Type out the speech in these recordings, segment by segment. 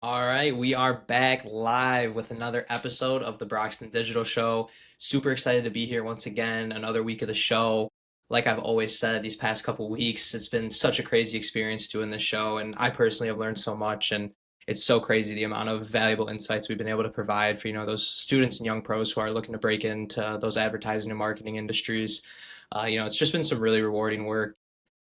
All right, we are back live with another episode of the Broxton Digital Show. Super excited to be here once again, another week of the show. Like I've always said, these past couple weeks, it's been such a crazy experience doing this show, and I personally have learned so much. And it's so crazy the amount of valuable insights we've been able to provide for those students and young pros who are looking to break into those advertising and marketing industries. It's just been some really rewarding work.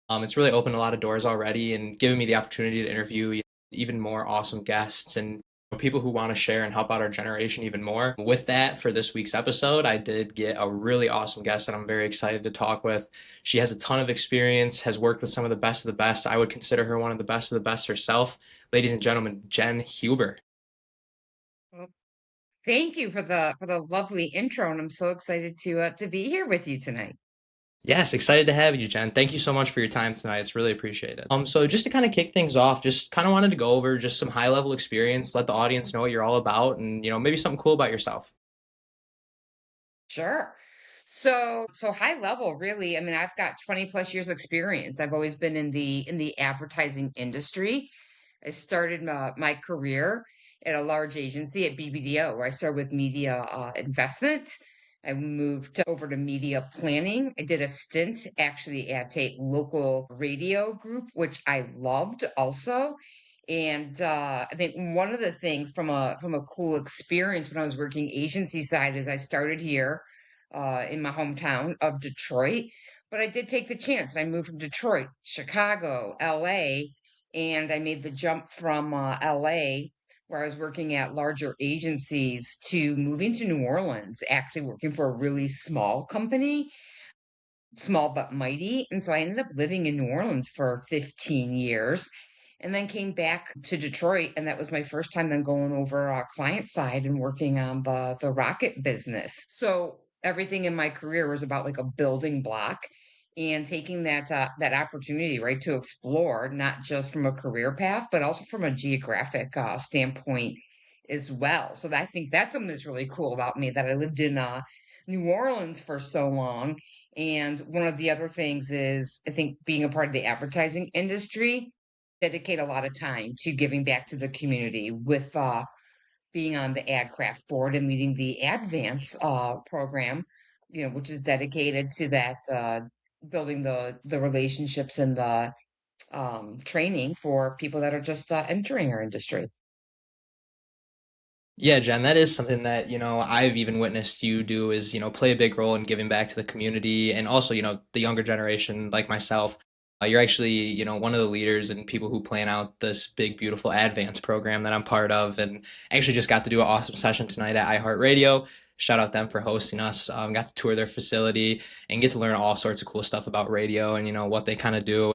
It's really opened a lot of doors already and given me the opportunity to interview even more awesome guests and people who want to share and help out our generation even more. With that, for this week's episode, I did get a really awesome guest that I'm very excited to talk with. She has a ton of experience, has worked with some of the best. I would consider her one of the best herself. Ladies and gentlemen, Jenn Huber. Well, thank you for the lovely intro, and I'm so excited to be here with you tonight. Yes, excited to have you, Jenn. Thank you so much for your time tonight. It's really appreciated. So just to kind of kick things off, just kind of wanted to go over just some high level experience, let the audience know what you're all about, and maybe something cool about yourself. Sure. So high level, really. I mean, I've got 20 plus years experience. I've always been in the advertising industry. I started my career at a large agency at BBDO, where I started with media investment. I moved over to media planning. I did a stint actually at a local radio group, which I loved also. And I think one of the things from a cool experience when I was working agency side is I started here in my hometown of Detroit, but I did take the chance. I moved from Detroit, Chicago, LA, and I made the jump from LA, where I was working at larger agencies, to moving to New Orleans, actually working for a really small company, small but mighty. And so I ended up living in New Orleans for 15 years and then came back to Detroit. And that was my first time then going over client side and working on the rocket business. So everything in my career was about like a building block and taking that opportunity, right, to explore not just from a career path, but also from a geographic standpoint as well. So I think that's something that's really cool about me, that I lived in New Orleans for so long. And one of the other things is, I think, being a part of the advertising industry, dedicate a lot of time to giving back to the community with being on the ad craft board and leading the Advance program, which is dedicated to that, building the relationships and the training for people that are just entering our industry. Yeah, Jen, that is something that, I've even witnessed you do is, play a big role in giving back to the community and also, the younger generation like myself. You're actually, one of the leaders and people who plan out this big, beautiful advance program that I'm part of. And actually just got to do an awesome session tonight at iHeartRadio. Shout out them for hosting us. Got to tour their facility and get to learn all sorts of cool stuff about radio and, what they kind of do.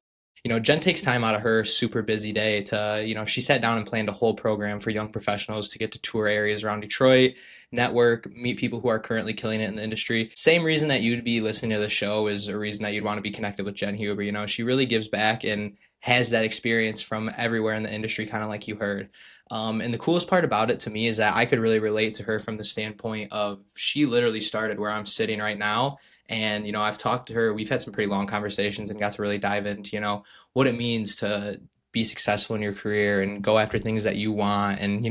Jen takes time out of her super busy day to, she sat down and planned a whole program for young professionals to get to tour areas around Detroit, network, meet people who are currently killing it in the industry. Same reason that you'd be listening to the show is a reason that you'd want to be connected with Jen Huber. She really gives back and has that experience from everywhere in the industry, kind of like you heard. And the coolest part about it to me is that I could really relate to her from the standpoint of she literally started where I'm sitting right now. And, I've talked to her, we've had some pretty long conversations and got to really dive into, what it means to be successful in your career and go after things that you want and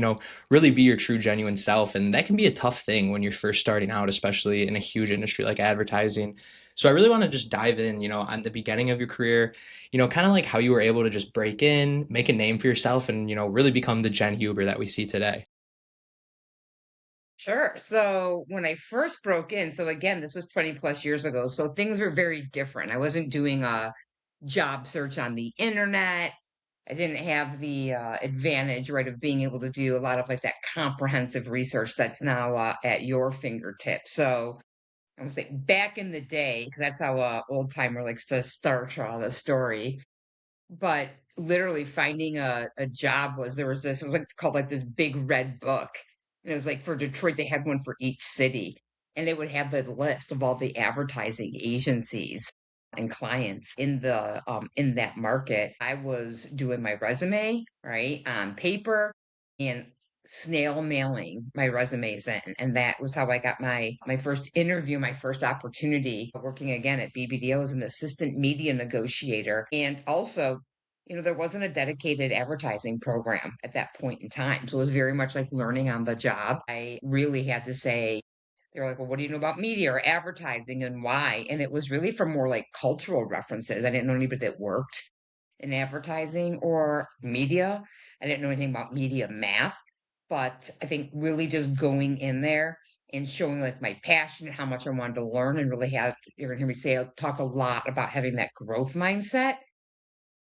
really be your true genuine self, and that can be a tough thing when you're first starting out, especially in a huge industry like advertising. So I really want to just dive in, on the beginning of your career, kind of like how you were able to just break in, make a name for yourself, and really become the Jen Huber that we see today. Sure. So when I first broke in, so again, this was 20 plus years ago, so things were very different. I wasn't doing a job search on the internet. I didn't have the advantage, right, of being able to do a lot of like that comprehensive research that's now at your fingertips. So I would say back in the day, because that's how old timer likes to start the story. But literally finding a job was, there was this, it was like called like this big red book. And it was like for Detroit, they had one for each city. And they would have the list of all the advertising agencies and clients in that market. I was doing my resume, right, on paper and snail mailing my resumes in. And that was how I got my first interview, my first opportunity working again at BBDO as an assistant media negotiator. And also there wasn't a dedicated advertising program at that point in time. So it was very much like learning on the job. I really had to say, they were like, well, what do you know about media or advertising and why? And it was really from more like cultural references. I didn't know anybody that worked in advertising or media. I didn't know anything about media math, but I think really just going in there and showing like my passion and how much I wanted to learn and really have, you're gonna hear me say, talk a lot about having that growth mindset.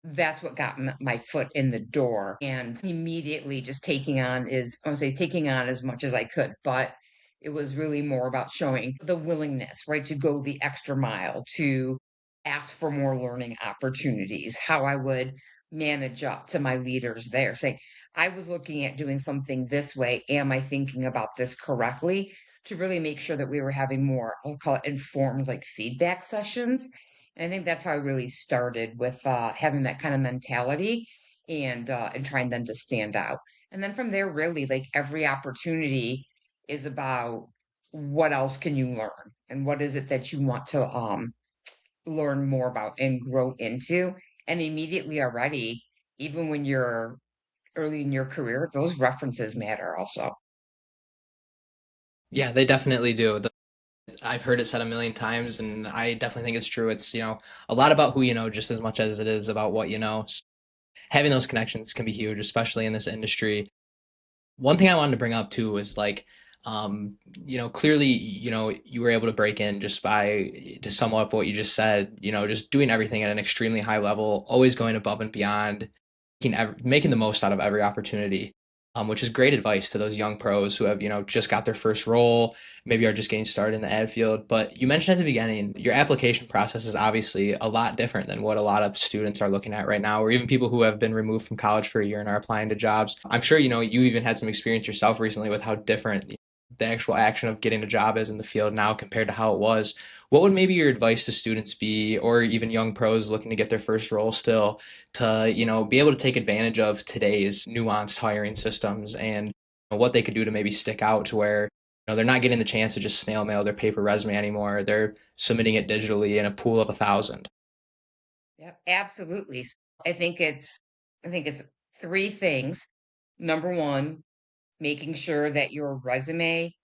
That's what got my foot in the door, and immediately just taking on is, I want to say taking on as much as I could, but it was really more about showing the willingness, right, to go the extra mile, to ask for more learning opportunities, how I would manage up to my leaders there, saying, I was looking at doing something this way. Am I thinking about this correctly? To really make sure that we were having more, I'll call it informed like feedback sessions. And I think that's how I really started with having that kind of mentality and trying then to stand out. And then from there, really, like every opportunity is about what else can you learn and what is it that you want to learn more about and grow into. And immediately already, even when you're early in your career, those references matter also. Yeah, they definitely do. I've heard it said a million times, and I definitely think it's true. It's, a lot about who you know just as much as it is about what you know. Having those connections can be huge, especially in this industry. One thing I wanted to bring up too is like, clearly, you were able to break in just by, to sum up what you just said, just doing everything at an extremely high level, always going above and beyond, making the most out of every opportunity. Which is great advice to those young pros who have, just got their first role, maybe are just getting started in the ad field. But you mentioned at the beginning, your application process is obviously a lot different than what a lot of students are looking at right now, or even people who have been removed from college for a year and are applying to jobs. I'm sure, you even had some experience yourself recently with how different the actual action of getting a job is in the field now compared to how it was. What would maybe your advice to students be, or even young pros looking to get their first role still, to be able to take advantage of today's nuanced hiring systems, and what they could do to maybe stick out to where they're not getting the chance to just snail mail their paper resume anymore. They're submitting it digitally in a pool of 1,000. Yep, absolutely. I think it's three things. Number one, making sure that your resume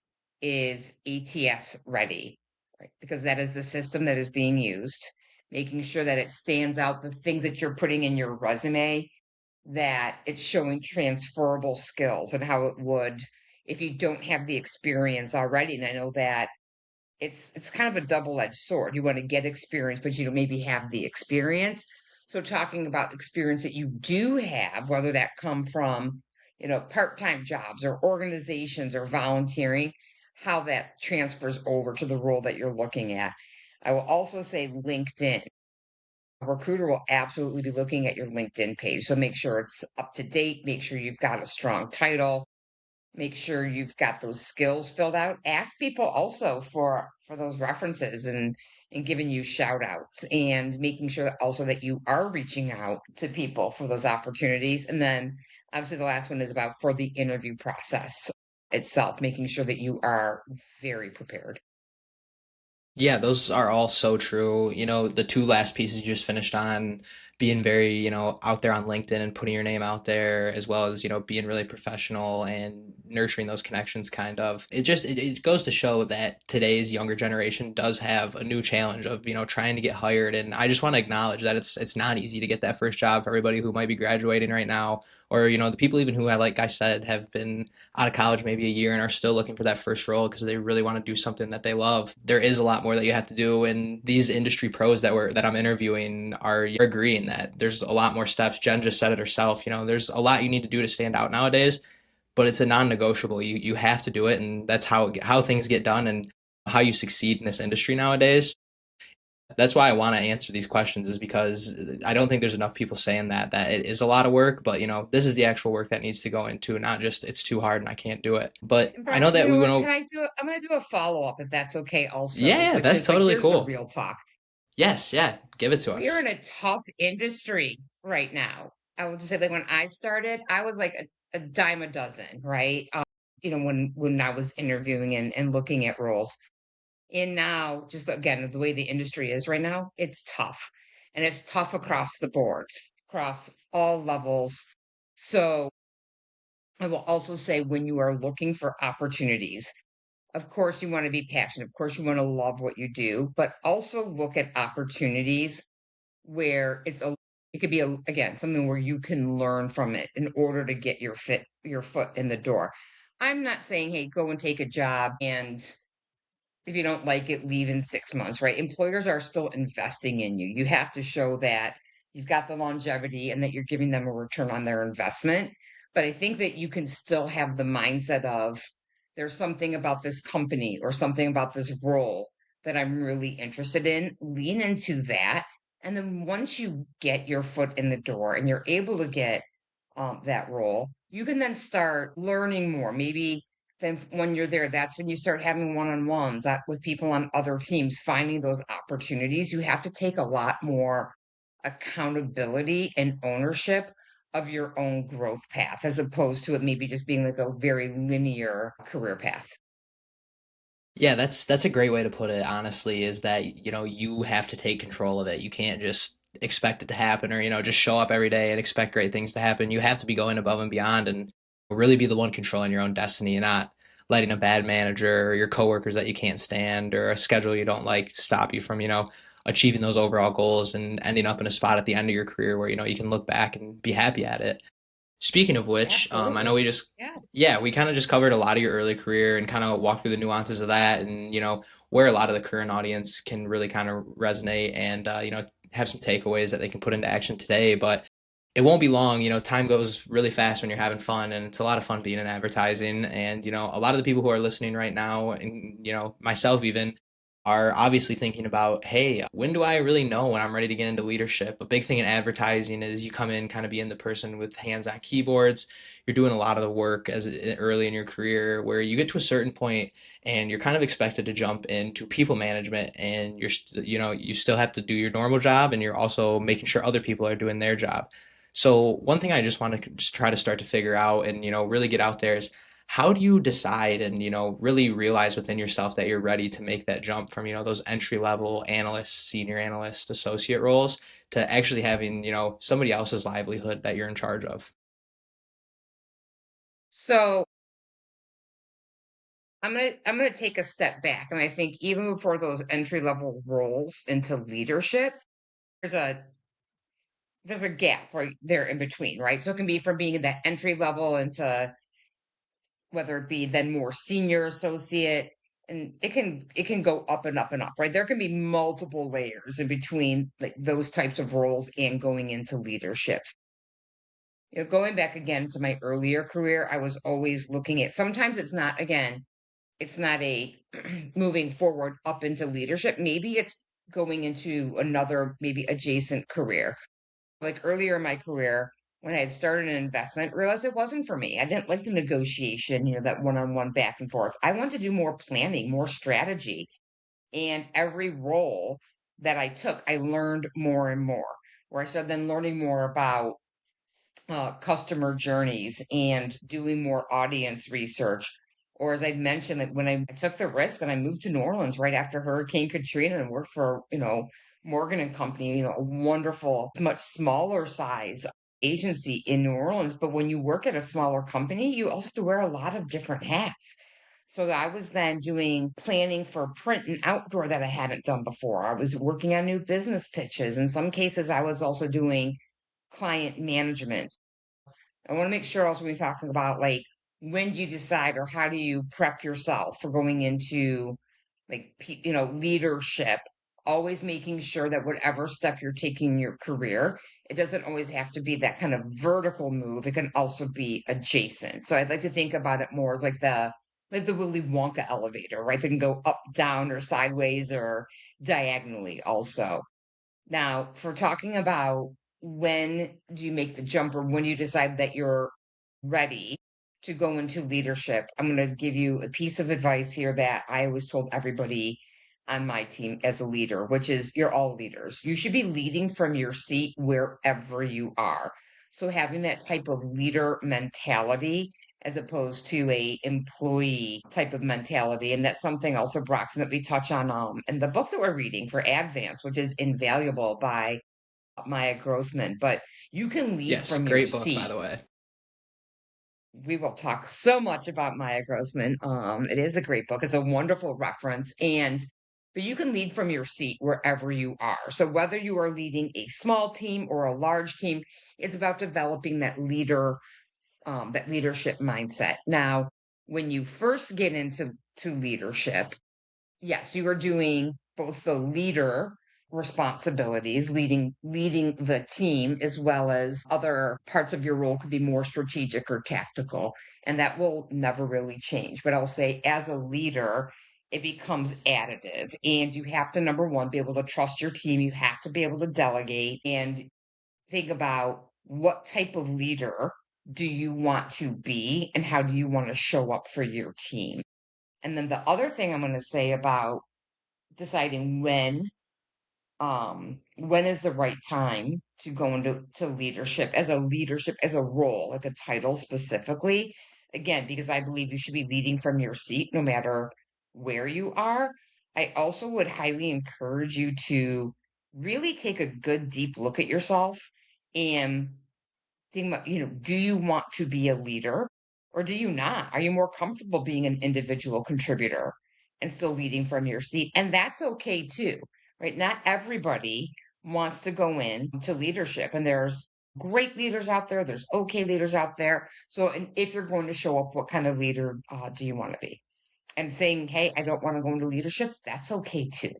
is ATS ready, right? Because that is the system that is being used. Making sure that it stands out, the things that you're putting in your resume, that it's showing transferable skills and how it would if you don't have the experience already. And I know that it's kind of a double-edged sword. You want to get experience, but you don't maybe have the experience. So talking about experience that you do have, whether that come from, part-time jobs or organizations or volunteering, how that transfers over to the role that you're looking at. I will also say LinkedIn. A recruiter will absolutely be looking at your LinkedIn page. So make sure it's up to date, make sure you've got a strong title, make sure you've got those skills filled out. Ask people also for those references and giving you shout outs and making sure that also that you are reaching out to people for those opportunities. And then obviously the last one is about for the interview process itself, making sure that you are very prepared. Yeah, those are all so true. The two last pieces you just finished on, being very, out there on LinkedIn and putting your name out there, as well as, being really professional and nurturing those connections kind of. It goes to show that today's younger generation does have a new challenge of, trying to get hired. And I just want to acknowledge that it's not easy to get that first job for everybody who might be graduating right now, or, the people even who, like I said, have been out of college maybe a year and are still looking for that first role because they really want to do something that they love. There is a lot more that you have to do, and these industry pros that I'm interviewing are agreeing that there's a lot more steps. Jen just said it herself. There's a lot you need to do to stand out nowadays, but it's a non-negotiable. You have to do it, and that's how things get done and how you succeed in this industry nowadays. That's why I want to answer these questions, is because I don't think there's enough people saying that it is a lot of work, but this is the actual work that needs to go into, not just it's too hard and I can't do it. But And I know Brox, you that know we went what? over. Can I do it? I'm going to do a follow up if that's okay, Yeah, also, yeah, which that's is like, totally here's the cool. real talk. Yes, yeah, give it to We are us. in a tough industry right now. I will just say that when I started, I was like a dime a dozen, right? When I was interviewing and looking at roles. And now, just again, the way the industry is right now, it's tough. And it's tough across the board. across all levels. So I will also say when you are looking for opportunities, of course, you want to be passionate. Of course, you want to love what you do, but also look at opportunities where it could be again something where you can learn from it in order to get your foot in the door. I'm not saying, hey, go and take a job and if you don't like it, leave in 6 months, right? Employers are still investing in you. You have to show that you've got the longevity and that you're giving them a return on their investment. But I think that you can still have the mindset of there's something about this company or something about this role that I'm really interested in. Lean into that. And then once you get your foot in the door and you're able to get that role, you can then start learning more. Maybe then when you're there, that's when you start having one-on-ones with people on other teams, finding those opportunities. You have to take a lot more accountability and ownership of your own growth path as opposed to it maybe just being like a very linear career path. Yeah, that's a great way to put it, honestly, is that, you have to take control of it. You can't just expect it to happen or, just show up every day and expect great things to happen. You have to be going above and beyond and really be the one controlling your own destiny and not letting a bad manager or your coworkers that you can't stand or a schedule you don't like stop you from, achieving those overall goals and ending up in a spot at the end of your career where, you can look back and be happy at it. Speaking of which, I know Absolutely. Yeah. yeah, we kind of just covered a lot of your early career and kind of walked through the nuances of that and, where a lot of the current audience can really kind of resonate and, have some takeaways that they can put into action today. But it won't be long. Time goes really fast when you're having fun and it's a lot of fun being in advertising. And, a lot of the people who are listening right now and, myself even, are obviously thinking about, hey, when do I really know when I'm ready to get into leadership? A big thing in advertising is you come in kind of being the person with hands on keyboards. You're doing a lot of the work as early in your career where you get to a certain point and you're kind of expected to jump into people management and you still have to do your normal job and you're also making sure other people are doing their job. So one thing I just want to just try to start to figure out and really get out there is how do you decide and really realize within yourself that you're ready to make that jump from those entry level analyst, senior analyst, associate roles to actually having somebody else's livelihood that you're in charge of? So I'm gonna take a step back, and I think even before those entry level roles into leadership, there's a there's a gap right there in between, right? So it can be from being in that entry level into whether it be then more senior associate, and it can go up and up and up, right? There can be multiple layers in between like those types of roles and going into leaderships. Going back again to my earlier career, I was always looking at sometimes it's not a moving forward up into leadership. Maybe it's going into another maybe adjacent career. Like earlier in my career, when I had started an investment, realized it wasn't for me. I didn't like the negotiation, that one-on-one back and forth. I want to do more planning, more strategy. And every role that I took, I learned more and more. Where I started then learning more about customer journeys and doing more audience research. Or as I mentioned, like when I took the risk and I moved to New Orleans right after Hurricane Katrina and worked for, Morgan and Company, a wonderful, much smaller size agency in New Orleans. But when you work at a smaller company, you also have to wear a lot of different hats. So I was then doing planning for print and outdoor that I hadn't done before. I was working on new business pitches. In some cases, I was also doing client management. I want to make sure also we're talking about like when do you decide or how do you prep yourself for going into like leadership, always making sure that whatever step you're taking in your career, it doesn't always have to be that kind of vertical move. It can also be adjacent. So I'd like to think about it more as like the Willy Wonka elevator, right? They can go up, down, or sideways or diagonally also. Now, for talking about when do you make the jump or when you decide that you're ready to go into leadership, I'm going to give you a piece of advice here that I always told everybody on my team as a leader, which is you're all leaders. You should be leading from your seat wherever you are. So having that type of leader mentality as opposed to a employee type of mentality. And that's something also, Broxton, that we touch on in the book that we're reading for Advance, which is Invaluable by Maya Grossman, but you can lead Yes, from your great book, by seat. the way. We will talk so much about Maya Grossman. It is a great book. It's a wonderful reference, but you can lead from your seat wherever you are. So whether you are leading a small team or a large team, it's about developing that leadership mindset. Now, when you first get into leadership, yes, you are doing both the leader responsibilities, leading the team, as well as other parts of your role could be more strategic or tactical, and that will never really change. But I'll say, as a leader, it becomes additive, and you have to, number one, be able to trust your team. You have to be able to delegate and think about what type of leader do you want to be and how do you want to show up for your team. And then the other thing I'm going to say about deciding when is the right time to go into leadership as a role, like a title specifically, again, because I believe you should be leading from your seat no matter where you are. I also would highly encourage you to really take a good deep look at yourself and think about, do you want to be a leader or do you not? Are you more comfortable being an individual contributor and still leading from your seat? And that's okay too, right? Not everybody wants to go in to leadership, and there's great leaders out there, there's okay leaders out there. So, and if you're going to show up, what kind of leader do you want to be? And saying, hey, I don't want to go into leadership, that's okay too.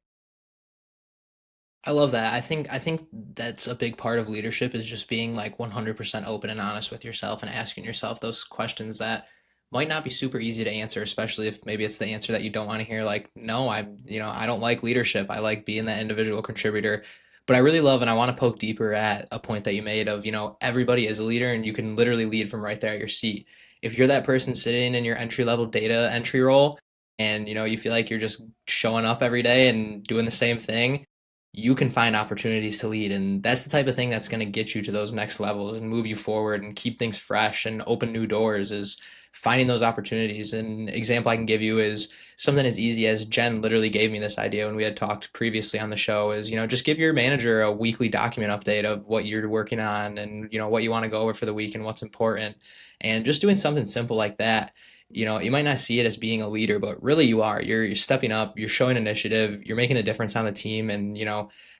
I love that. I think that's a big part of leadership is just being like 100% open and honest with yourself and asking yourself those questions that might not be super easy to answer, especially if maybe it's the answer that you don't want to hear. Like, no, I don't like leadership. I like being that individual contributor. But I really love, and I want to poke deeper at a point that you made of, everybody is a leader and you can literally lead from right there at your seat. If you're that person sitting in your entry level data entry role and, you feel like you're just showing up every day and doing the same thing, you can find opportunities to lead. And that's the type of thing that's going to get you to those next levels and move you forward and keep things fresh and open new doors is finding those opportunities. An example I can give you is something as easy as Jen literally gave me this idea when we had talked previously on the show is, just give your manager a weekly document update of what you're working on and, what you want to go over for the week and what's important. And just doing something simple like that, you might not see it as being a leader, but really you are. You're stepping up, you're showing initiative, you're making a difference on the team, and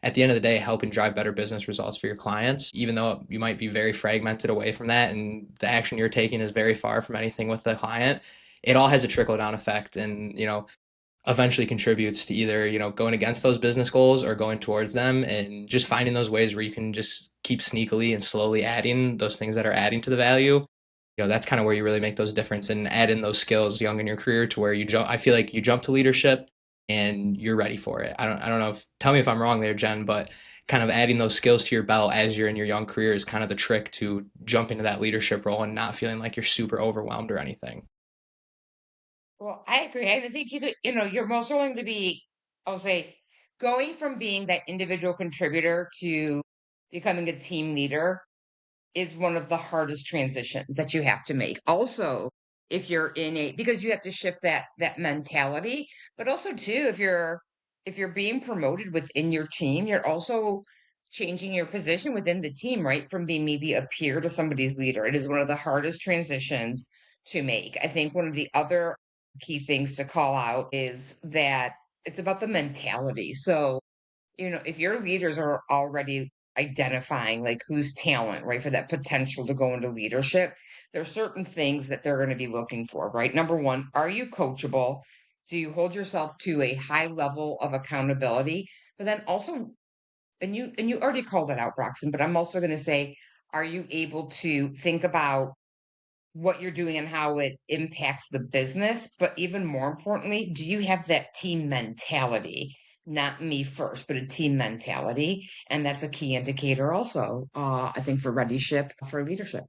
at the end of the day, helping drive better business results for your clients. Even though you might be very fragmented away from that, and the action you're taking is very far from anything with the client, it all has a trickle down effect, and eventually contributes to either going against those business goals or going towards them, and just finding those ways where you can just keep sneakily and slowly adding those things that are adding to the value. That's kind of where you really make those difference and add in those skills young in your career to where you jump. I feel like you jump to leadership and you're ready for it. I don't know if, tell me if I'm wrong there, Jen, but kind of adding those skills to your belt as you're in your young career is kind of the trick to jump into that leadership role and not feeling like you're super overwhelmed or anything. Well, I agree. I think you're most willing to be, I'll say, going from being that individual contributor to becoming a team leader is one of the hardest transitions that you have to make. Also, if you're because you have to shift that mentality, but also too, if you're being promoted within your team, you're also changing your position within the team, right? From being maybe a peer to somebody's leader. It is one of the hardest transitions to make. I think one of the other key things to call out is that it's about the mentality. So if your leaders are already identifying like who's talent, right, for that potential to go into leadership, there's certain things that they're going to be looking for, right? Number one, are you coachable? Do you hold yourself to a high level of accountability? But then also, and you already called it out, Broxton, but I'm also going to say, are you able to think about what you're doing and how it impacts the business? But even more importantly, do you have that team mentality? Not me first, but a team mentality. And that's a key indicator also, I think, for readyship for leadership.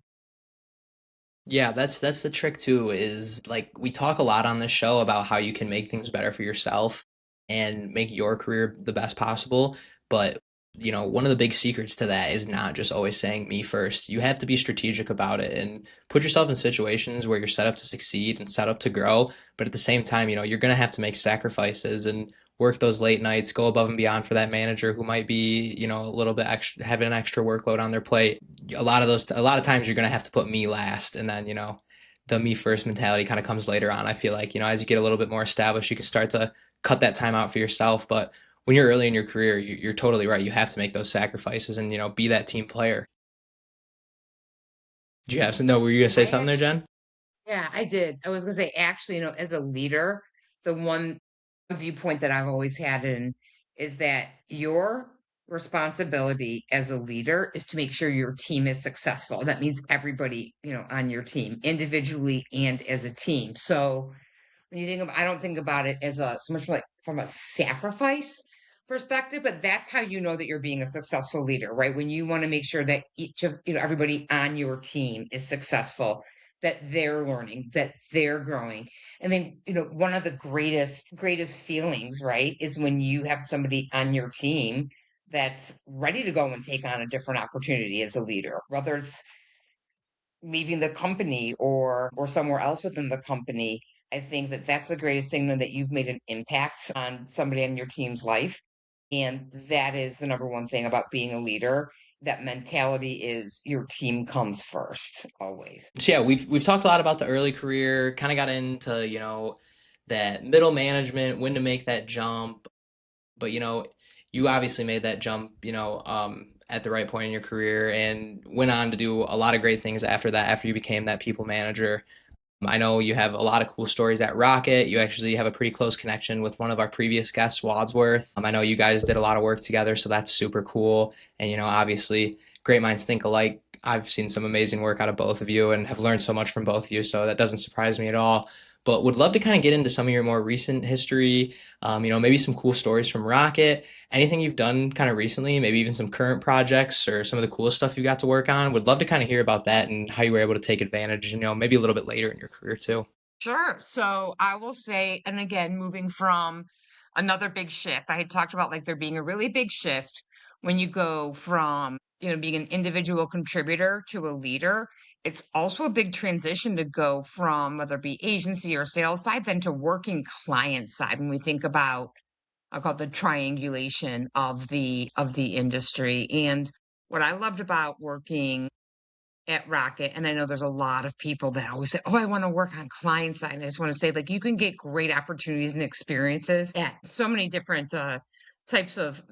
Yeah, that's the trick too, is like we talk a lot on this show about how you can make things better for yourself and make your career the best possible. But, one of the big secrets to that is not just always saying me first. You have to be strategic about it and put yourself in situations where you're set up to succeed and set up to grow. But at the same time, you're going to have to make sacrifices and work those late nights, go above and beyond for that manager who might be, a little bit extra, having an extra workload on their plate. A lot of times you're going to have to put me last, and then, the me first mentality kind of comes later on. I feel like, as you get a little bit more established, you can start to cut that time out for yourself. But when you're early in your career, you're totally right. You have to make those sacrifices and, be that team player. Do you have to know, were you going to say I something there, actually, Jen? yeah, I did. I was gonna say, actually, as a leader, the one viewpoint that I've always had in is that your responsibility as a leader is to make sure your team is successful. That means everybody, on your team, individually and as a team. So when you think of, I don't think about it as a so much like from a sacrifice perspective, but that's how you know that you're being a successful leader, right? When you want to make sure that each of everybody on your team is successful, that they're learning, that they're growing. And then, one of the greatest feelings, right, is when you have somebody on your team that's ready to go and take on a different opportunity as a leader, whether it's leaving the company or somewhere else within the company. I think that that's the greatest thing, that you've made an impact on somebody in your team's life, and that is the number one thing about being a leader. That mentality is your team comes first always. So yeah, we've talked a lot about the early career, kind of got into, that middle management, when to make that jump. But you obviously made that jump, at the right point in your career and went on to do a lot of great things after that, after you became that people manager. I know you have a lot of cool stories at Rocket. You actually have a pretty close connection with one of our previous guests, Wadsworth. I know you guys did a lot of work together, so that's super cool. And, obviously, great minds think alike. I've seen some amazing work out of both of you and have learned so much from both of you, so that doesn't surprise me at all. But would love to kind of get into some of your more recent history, maybe some cool stories from Rocket, anything you've done kind of recently, maybe even some current projects or some of the cool stuff you got to work on. Would love to kind of hear about that and how you were able to take advantage, maybe a little bit later in your career too. Sure. So I will say, and again, moving from another big shift, I had talked about like there being a really big shift when you go from, being an individual contributor to a leader. It's also a big transition to go from whether it be agency or sales side, then to working client side. When we think about, I call it the triangulation of the industry. And what I loved about working at Rocket, and I know there's a lot of people that always say, "Oh, I want to work on client side." And I just want to say, like, you can get great opportunities and experiences at so many different types of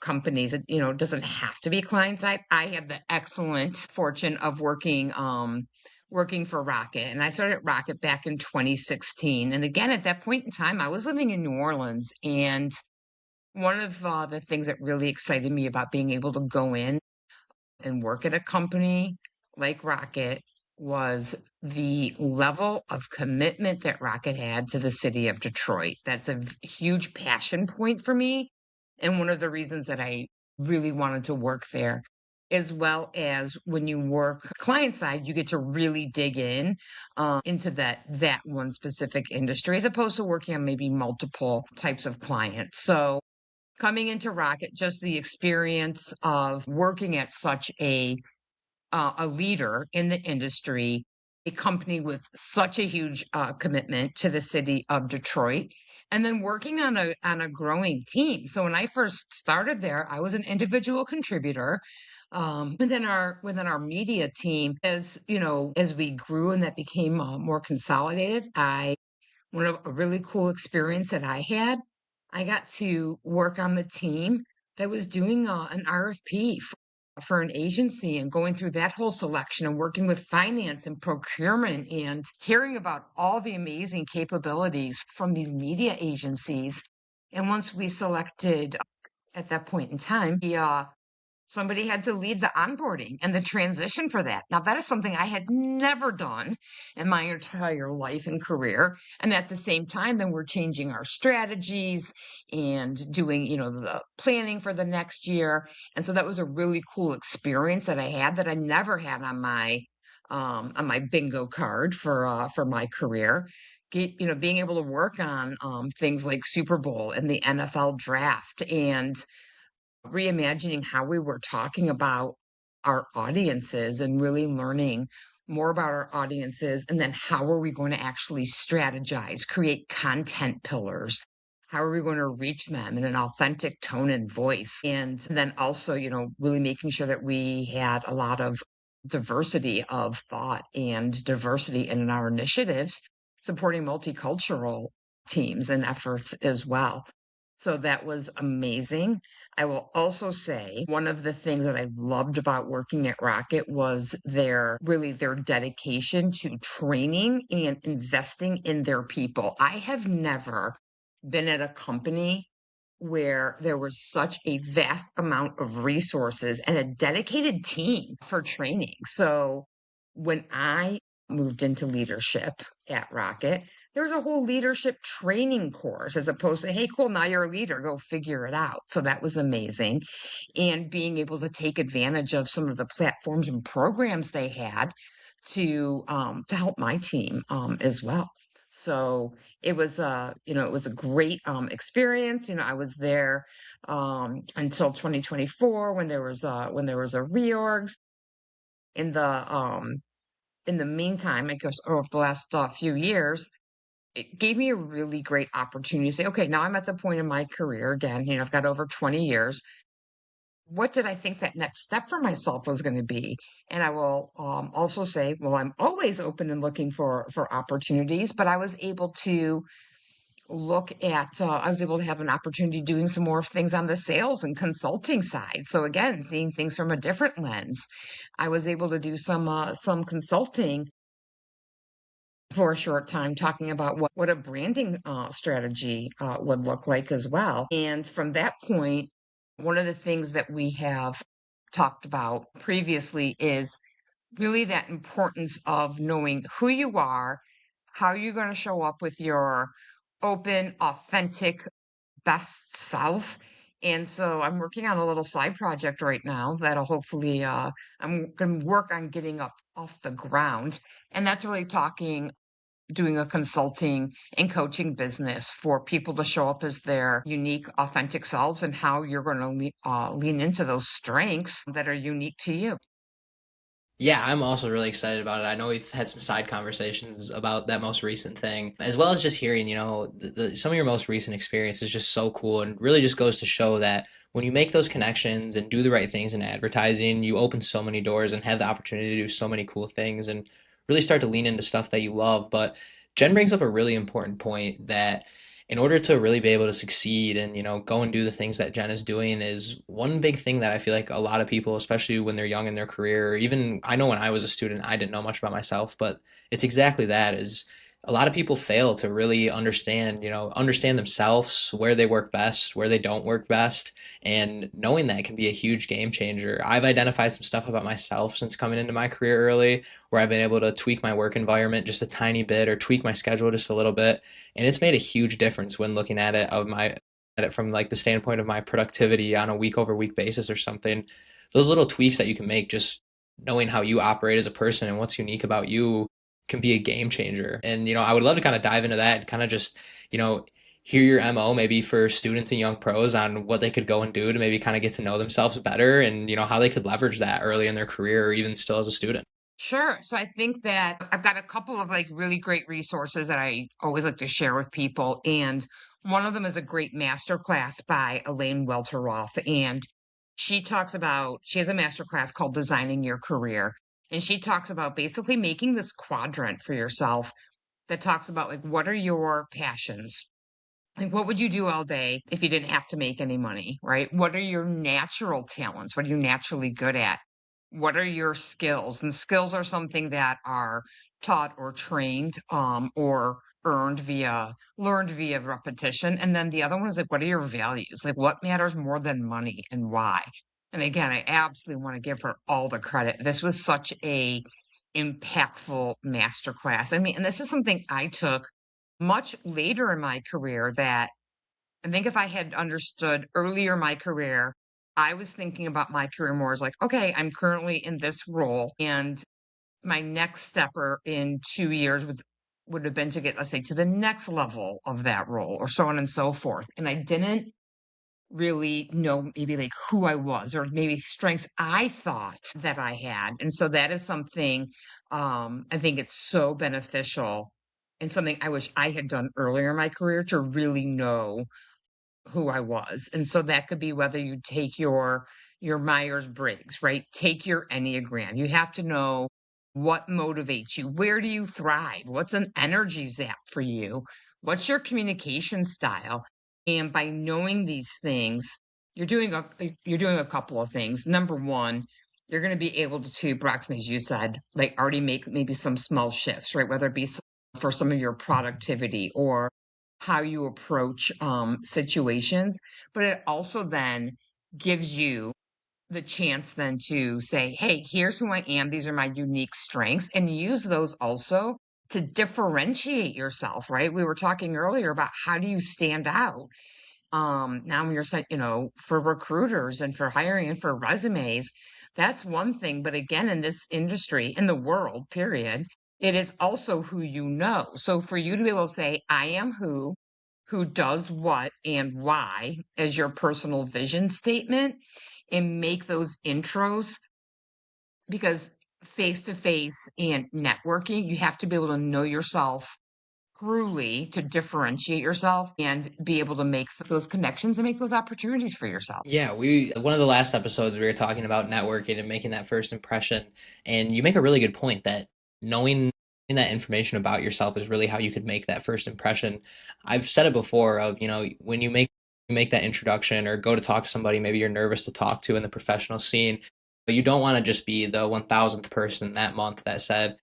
companies. It doesn't have to be client side. I had the excellent fortune of working for Rocket, and I started at Rocket back in 2016. And again, at that point in time, I was living in New Orleans, and one of the things that really excited me about being able to go in and work at a company like Rocket was the level of commitment that Rocket had to the city of Detroit. That's a huge passion point for me. And one of the reasons that I really wanted to work there, as well as when you work client side, you get to really dig in into that one specific industry, as opposed to working on maybe multiple types of clients. So coming into Rocket, just the experience of working at such a leader in the industry, a company with such a huge commitment to the city of Detroit, and then working on a growing team. So when I first started there, I was an individual contributor. Within our media team, as we grew and that became more consolidated, I one of a really cool experience that I had, I got to work on the team that was doing an RFP for an agency and going through that whole selection and working with finance and procurement and hearing about all the amazing capabilities from these media agencies. And once we selected at that point in time, somebody had to lead the onboarding and the transition for that. Now, that is something I had never done in my entire life and career. And at the same time, then we're changing our strategies and doing, the planning for the next year. And so that was a really cool experience that I had that I never had on my bingo card for my career. Being able to work on things like Super Bowl and the NFL draft and reimagining how we were talking about our audiences and really learning more about our audiences, and then how are we going to actually strategize, create content pillars, How are we going to reach them in an authentic tone and voice? And then also, really making sure that we had a lot of diversity of thought and diversity in our initiatives, supporting multicultural teams and efforts as well. So that was amazing. I will also say one of the things that I loved about working at Rocket was their dedication to training and investing in their people. I have never been at a company where there was such a vast amount of resources and a dedicated team for training. So when I moved into leadership at Rocket, there was a whole leadership training course as opposed to, hey, cool, now you're a leader, go figure it out. So that was amazing. And being able to take advantage of some of the platforms and programs they had to help my team as well. So it was a great experience. I was there until 2024 when there was a reorgs. In the meantime, I guess over the last few years, it gave me a really great opportunity to say, okay, now I'm at the point in my career again. I've got over 20 years. What did I think that next step for myself was going to be? And I will also say, well, I'm always open and looking for opportunities, but I was able to I was able to have an opportunity doing some more things on the sales and consulting side. So again, seeing things from a different lens. I was able to do some consulting for a short time, talking about what a branding strategy would look like as well. And from that point, one of the things that we have talked about previously is really that importance of knowing who you are, how you're going to show up with your open, authentic, best self. And so I'm working on a little side project right now that'll hopefully I'm going to work on getting up off the ground. And that's really doing a consulting and coaching business for people to show up as their unique, authentic selves and how you're going to lean into those strengths that are unique to you. Yeah, I'm also really excited about it. I know we've had some side conversations about that most recent thing, as well as just hearing, some of your most recent experience is just so cool and really just goes to show that when you make those connections and do the right things in advertising, you open so many doors and have the opportunity to do so many cool things and really start to lean into stuff that you love. But Jen brings up a really important point that in order to really be able to succeed and go and do the things that Jen is doing is one big thing that I feel like a lot of people, especially when they're young in their career, or even I know when I was a student I didn't know much about myself, but it's exactly that is a lot of people fail to really understand themselves, where they work best, where they don't work best, and knowing that can be a huge game changer. I've identified some stuff about myself since coming into my career early where I've been able to tweak my work environment just a tiny bit or tweak my schedule just a little bit, and it's made a huge difference when looking at it from like the standpoint of my productivity on a week over week basis or something. Those little tweaks that you can make, just knowing how you operate as a person and what's unique about you, can be a game changer. And I would love to kind of dive into that and kind of just you know hear your mo maybe for students and young pros on what they could go and do to maybe kind of get to know themselves better, and how they could leverage that early in their career or even still as a student. Sure. So I think that I've got a couple of like really great resources that I always like to share with people. And one of them is a great master class by Elaine Welteroth. And she has a master class called Designing Your Career. And she talks about basically making this quadrant for yourself that talks about like, what are your passions? Like, what would you do all day if you didn't have to make any money, right? What are your natural talents? What are you naturally good at? What are your skills? And skills are something that are taught or trained, or learned via repetition. And then the other one is like, what are your values? Like, what matters more than money and why? And again, I absolutely want to give her all the credit. This was such a impactful masterclass. I mean, and this is something I took much later in my career that I think if I had understood earlier in my career, I was thinking about my career more as like, okay, I'm currently in this role, and my next stepper in 2 years would have been to get, let's say, to the next level of that role, or so on and so forth. And I didn't really know maybe like who I was or maybe strengths I thought that I had. And so that is something I think it's so beneficial and something I wish I had done earlier in my career to really know who I was. And so that could be whether you take your Myers-Briggs, right? Take your Enneagram. You have to know what motivates you. Where do you thrive? What's an energy zap for you? What's your communication style? And by knowing these things, you're doing a couple of things. Number one, you're going to be able to, Broxton, as you said, like already make maybe some small shifts, right? Whether it be for some of your productivity or how you approach situations, but it also then gives you the chance then to say, hey, here's who I am. These are my unique strengths, and use those also to differentiate yourself, right? We were talking earlier about how do you stand out? Now when you're saying, for recruiters and for hiring and for resumes, that's one thing. But again, in this industry, in the world, period, it is also who you know. So for you to be able to say, I am who does what and why as your personal vision statement and make those intros, because face to face and networking, you have to be able to know yourself truly to differentiate yourself and be able to make those connections and make those opportunities for yourself. Yeah, we one of the last episodes we were talking about networking and making that first impression, and you make a really good point that knowing that information about yourself is really how you could make that first impression. I've said it before of, when you make that introduction or go to talk to somebody maybe you're nervous to talk to in the professional scene, but you don't want to just be the 1000th person that month that said,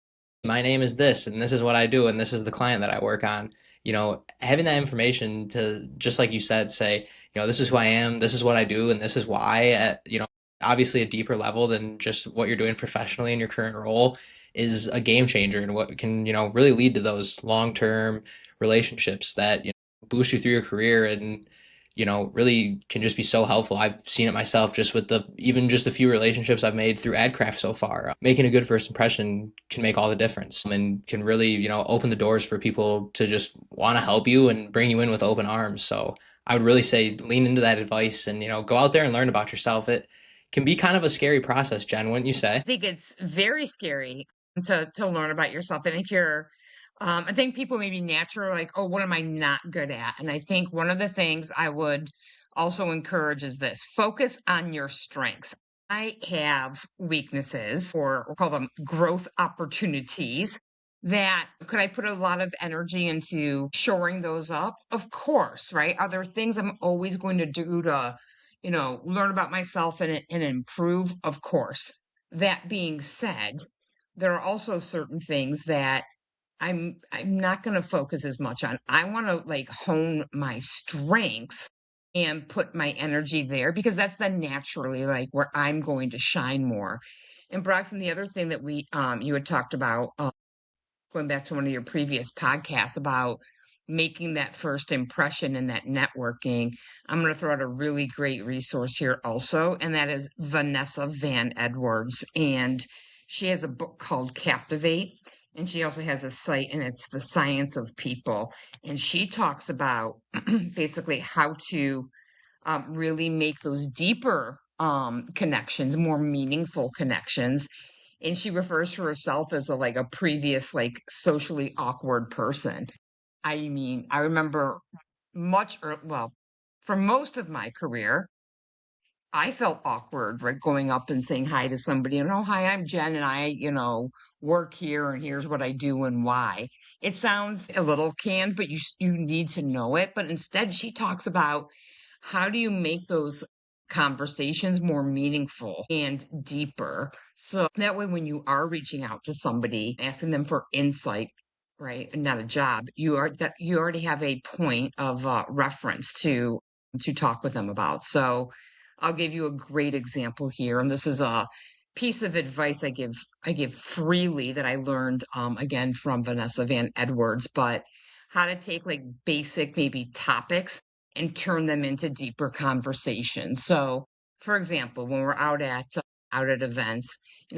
"My name is this and this is what I do and this is the client that I work on." Having that information to, just like you said, say, this is who I am, this is what I do, and this is why at, obviously a deeper level than just what you're doing professionally in your current role is a game changer and what can, really lead to those long-term relationships that, boost you through your career and, really can just be so helpful. I've seen it myself just with even just the few relationships I've made through AdCraft so far. Making a good first impression can make all the difference and can really, open the doors for people to just want to help you and bring you in with open arms. So I would really say lean into that advice and, go out there and learn about yourself. It can be kind of a scary process, Jen, wouldn't you say? I think it's very scary to learn about yourself. I think people maybe naturally like, oh, what am I not good at? And I think one of the things I would also encourage is this: focus on your strengths. I have weaknesses, or we'll call them growth opportunities, that could I put a lot of energy into shoring those up? Of course, right? Are there things I'm always going to do to, learn about myself and improve? Of course. That being said, there are also certain things that I'm not going to focus as much on. I want to like hone my strengths and put my energy there because that's then naturally like where I'm going to shine more. And Broxton, the other thing that we you had talked about, going back to one of your previous podcasts about making that first impression and that networking, I'm going to throw out a really great resource here also, and that is Vanessa Van Edwards. And she has a book called Captivate, and she also has a site, and it's The Science of People. And she talks about basically how to really make those deeper connections, more meaningful connections. And she refers to herself as a previous like socially awkward person. I mean, I remember well, for most of my career, I felt awkward, right? Going up and saying hi to somebody and, oh, hi, I'm Jen and I, work here and here's what I do and why. It sounds a little canned, but you need to know it. But instead, she talks about how do you make those conversations more meaningful and deeper. So that way, when you are reaching out to somebody, asking them for insight, right, and not a job, you already have a point of reference to talk with them about. So I'll give you a great example here, and this is a piece of advice I give freely that I learned again from Vanessa Van Edwards, but how to take like basic maybe topics and turn them into deeper conversations. So, for example, when we're out at events,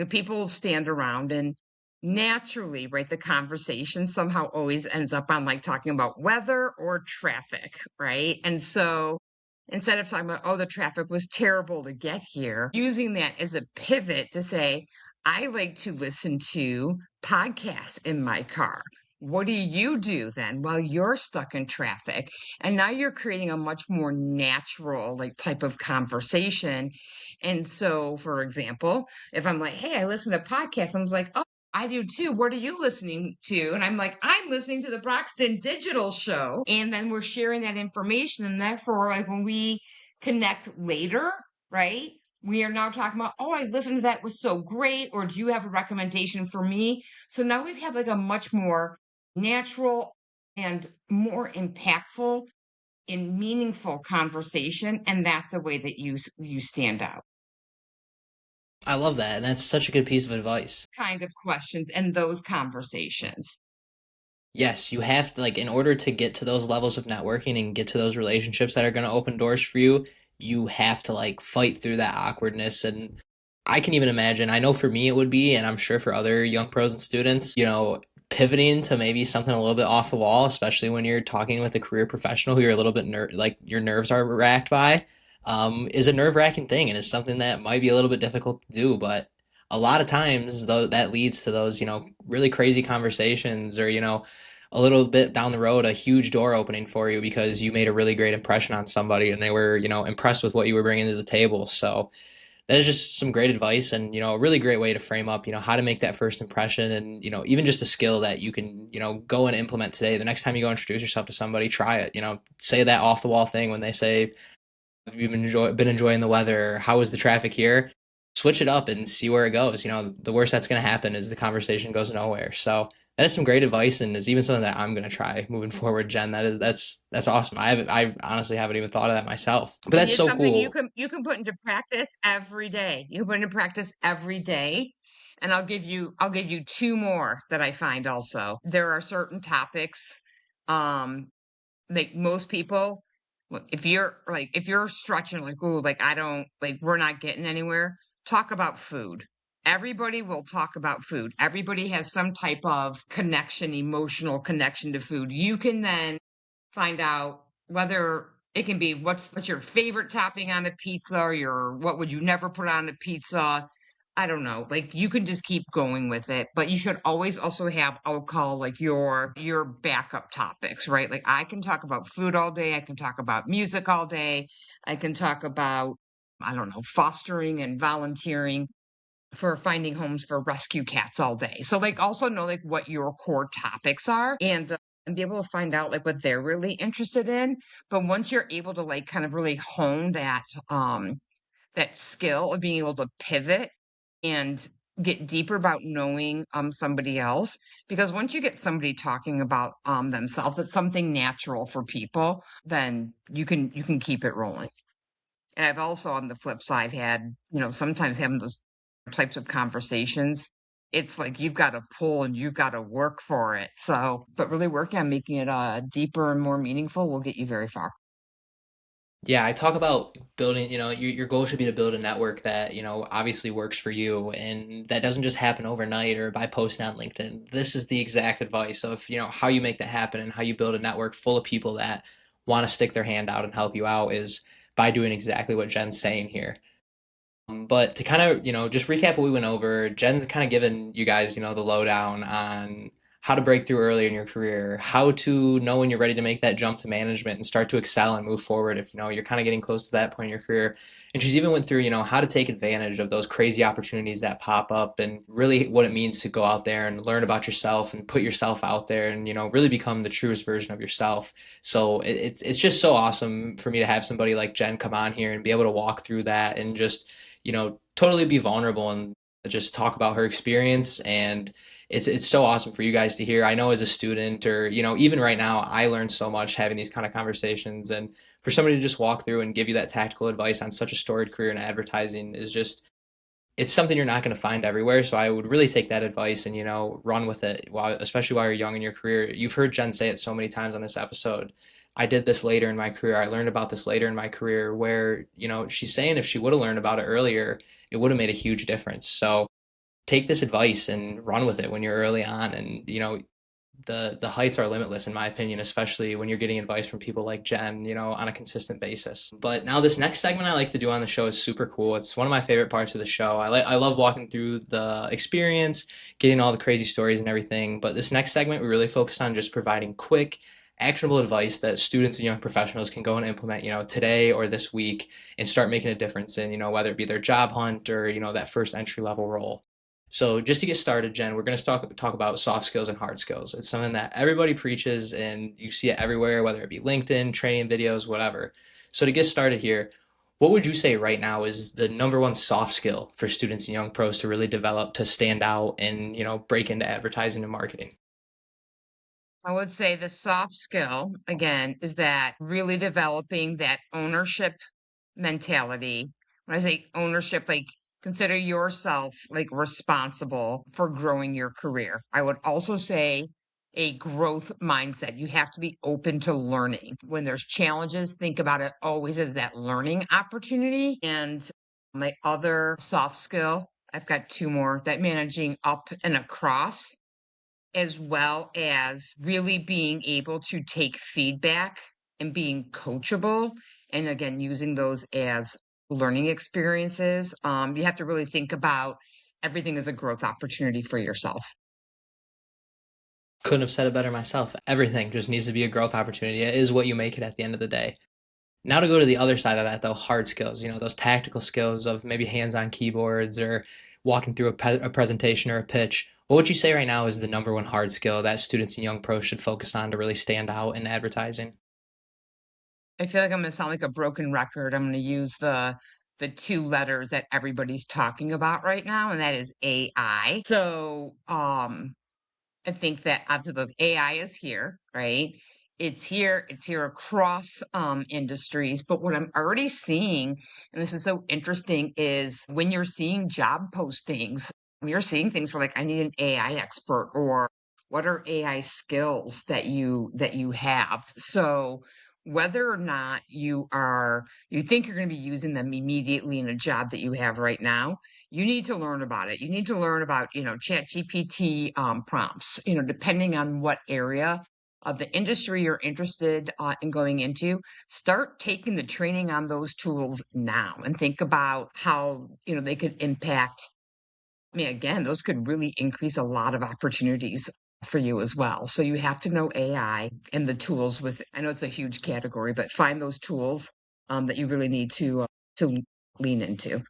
people stand around and naturally, right, the conversation somehow always ends up on like talking about weather or traffic, right? And so instead of talking about, oh, the traffic was terrible to get here, using that as a pivot to say, I like to listen to podcasts in my car. what do you do then while you're stuck in traffic? And now you're creating a much more natural, like, type of conversation. And so, for example, if I'm like, hey, I listen to podcasts, I'm like, oh, I do too. What are you listening to? And I'm like, I'm listening to the Broxton Digital Show. And then we're sharing that information. And therefore, like, when we connect later, right? We are now talking about, oh, I listened to that, was so great. Or do you have a recommendation for me? So now we've had like a much more natural and more impactful and meaningful conversation. And that's a way that you stand out. I love that. And that's such a good piece of advice. Kind of questions and those conversations. Yes, you have to, like, in order to get to those levels of networking and get to those relationships that are going to open doors for you, you have to like fight through that awkwardness. And I can even imagine, I know for me it would be, and I'm sure for other young pros and students, pivoting to maybe something a little bit off the wall, especially when you're talking with a career professional who you're a little bit like your nerves are racked by, is a nerve-wracking thing, and is something that might be a little bit difficult to do. But a lot of times, though, that leads to those, really crazy conversations, or a little bit down the road, a huge door opening for you because you made a really great impression on somebody and they were, impressed with what you were bringing to the table. So that is just some great advice, and, a really great way to frame up, how to make that first impression, and, even just a skill that you can, go and implement today. The next time you go introduce yourself to somebody, try it, say that off the wall thing when they say, have you been enjoying the weather? How is the traffic here? Switch it up and see where it goes. The worst that's going to happen is the conversation goes nowhere. So that is some great advice, and is even something that I'm going to try moving forward, Jen. That's awesome. I honestly haven't even thought of that myself, but And that's it's so something cool. you can put into practice every day. You can put into practice every day. And I'll give you two more that I find also. There are certain topics um like most people, if you're stretching like, ooh, like I don't like we're not getting anywhere, talk about food. Everybody will talk about food. Everybody has some type of connection, emotional connection to food. You can then find out whether it can be what's your favorite topping on a pizza, or your what would you never put on a pizza. I don't know. Like you can just keep going with it, but you should always also have, I'll call like your backup topics, right? Like I can talk about food all day, I can talk about music all day, I can talk about, I don't know, fostering and volunteering for finding homes for rescue cats all day. So like also know like what your core topics are, and be able to find out like what they're really interested in. But once you're able to like kind of really hone that skill of being able to pivot and get deeper about knowing somebody else, because once you get somebody talking about themselves, it's something natural for people, then you can keep it rolling. And I've also on the flip side had, sometimes having those types of conversations, it's like you've got to pull and you've got to work for it. So, but really working on making it deeper and more meaningful will get you very far. Yeah, I talk about building, your goal should be to build a network that, obviously works for you, and that doesn't just happen overnight or by posting on LinkedIn. This is the exact advice of, how you make that happen and how you build a network full of people that want to stick their hand out and help you out is by doing exactly what Jen's saying here. But to kind of, just recap what we went over, Jen's kind of given you guys, the lowdown on how to break through early in your career, how to know when you're ready to make that jump to management and start to excel and move forward if, you're kind of getting close to that point in your career. And she's even went through, how to take advantage of those crazy opportunities that pop up, and really what it means to go out there and learn about yourself and put yourself out there and, really become the truest version of yourself. So it's just so awesome for me to have somebody like Jen come on here and be able to walk through that and just totally be vulnerable and just talk about her experience. And it's so awesome for you guys to hear. I know as a student, or even right now, I learned so much having these kind of conversations, and for somebody to just walk through and give you that tactical advice on such a storied career in advertising is just, it's something you're not going to find everywhere. So I would really take that advice and, run with it, while, especially while you're young in your career. You've heard Jen say it so many times on this episode. I did this later in my career. I learned about this later in my career, where, she's saying if she would have learned about it earlier, it would have made a huge difference. So take this advice and run with it when you're early on, and, the heights are limitless in my opinion, especially when you're getting advice from people like Jen, on a consistent basis. But now this next segment I like to do on the show is super cool. It's one of my favorite parts of the show. I love walking through the experience, getting all the crazy stories and everything. But this next segment we really focus on just providing quick, actionable advice that students and young professionals can go and implement, today or this week and start making a difference in, whether it be their job hunt or, that first entry level role. So just to get started, Jen, we're going to talk about soft skills and hard skills. It's something that everybody preaches and you see it everywhere, whether it be LinkedIn, training videos, whatever. So to get started here, what would you say right now is the number one soft skill for students and young pros to really develop to stand out and, break into advertising and marketing? I would say the soft skill, again, is that really developing that ownership mentality. When I say ownership, like consider yourself like responsible for growing your career. I would also say a growth mindset. You have to be open to learning. When there's challenges, think about it always as that learning opportunity. And my other soft skill, I've got two more, that managing up and across, as well as really being able to take feedback and being coachable. And again, using those as learning experiences. You have to really think about everything as a growth opportunity for yourself. Couldn't have said it better myself. Everything just needs to be a growth opportunity. It is what you make it at the end of the day. Now to go to the other side of that, though, hard skills, those tactical skills of maybe hands-on keyboards or walking through a presentation or a pitch. What would you say right now is the number one hard skill that students and young pros should focus on to really stand out in advertising? I feel like I'm going to sound like a broken record. I'm going to use the two letters that everybody's talking about right now, and that is AI. So, I think that obviously the AI is here, right? It's here across industries. But what I'm already seeing, and this is so interesting, is when you're seeing job postings, when you're seeing things where like I need an AI expert or what are AI skills that you have. So whether or not you think you're going to be using them immediately in a job that you have right now, you need to learn about it. You need to learn about, chat GPT prompts, depending on what area of the industry you're interested in going into, start taking the training on those tools now and think about how, they could impact. I mean, again, those could really increase a lot of opportunities for you as well. So you have to know AI and the tools with, I know it's a huge category, but find those tools that you really need to lean into,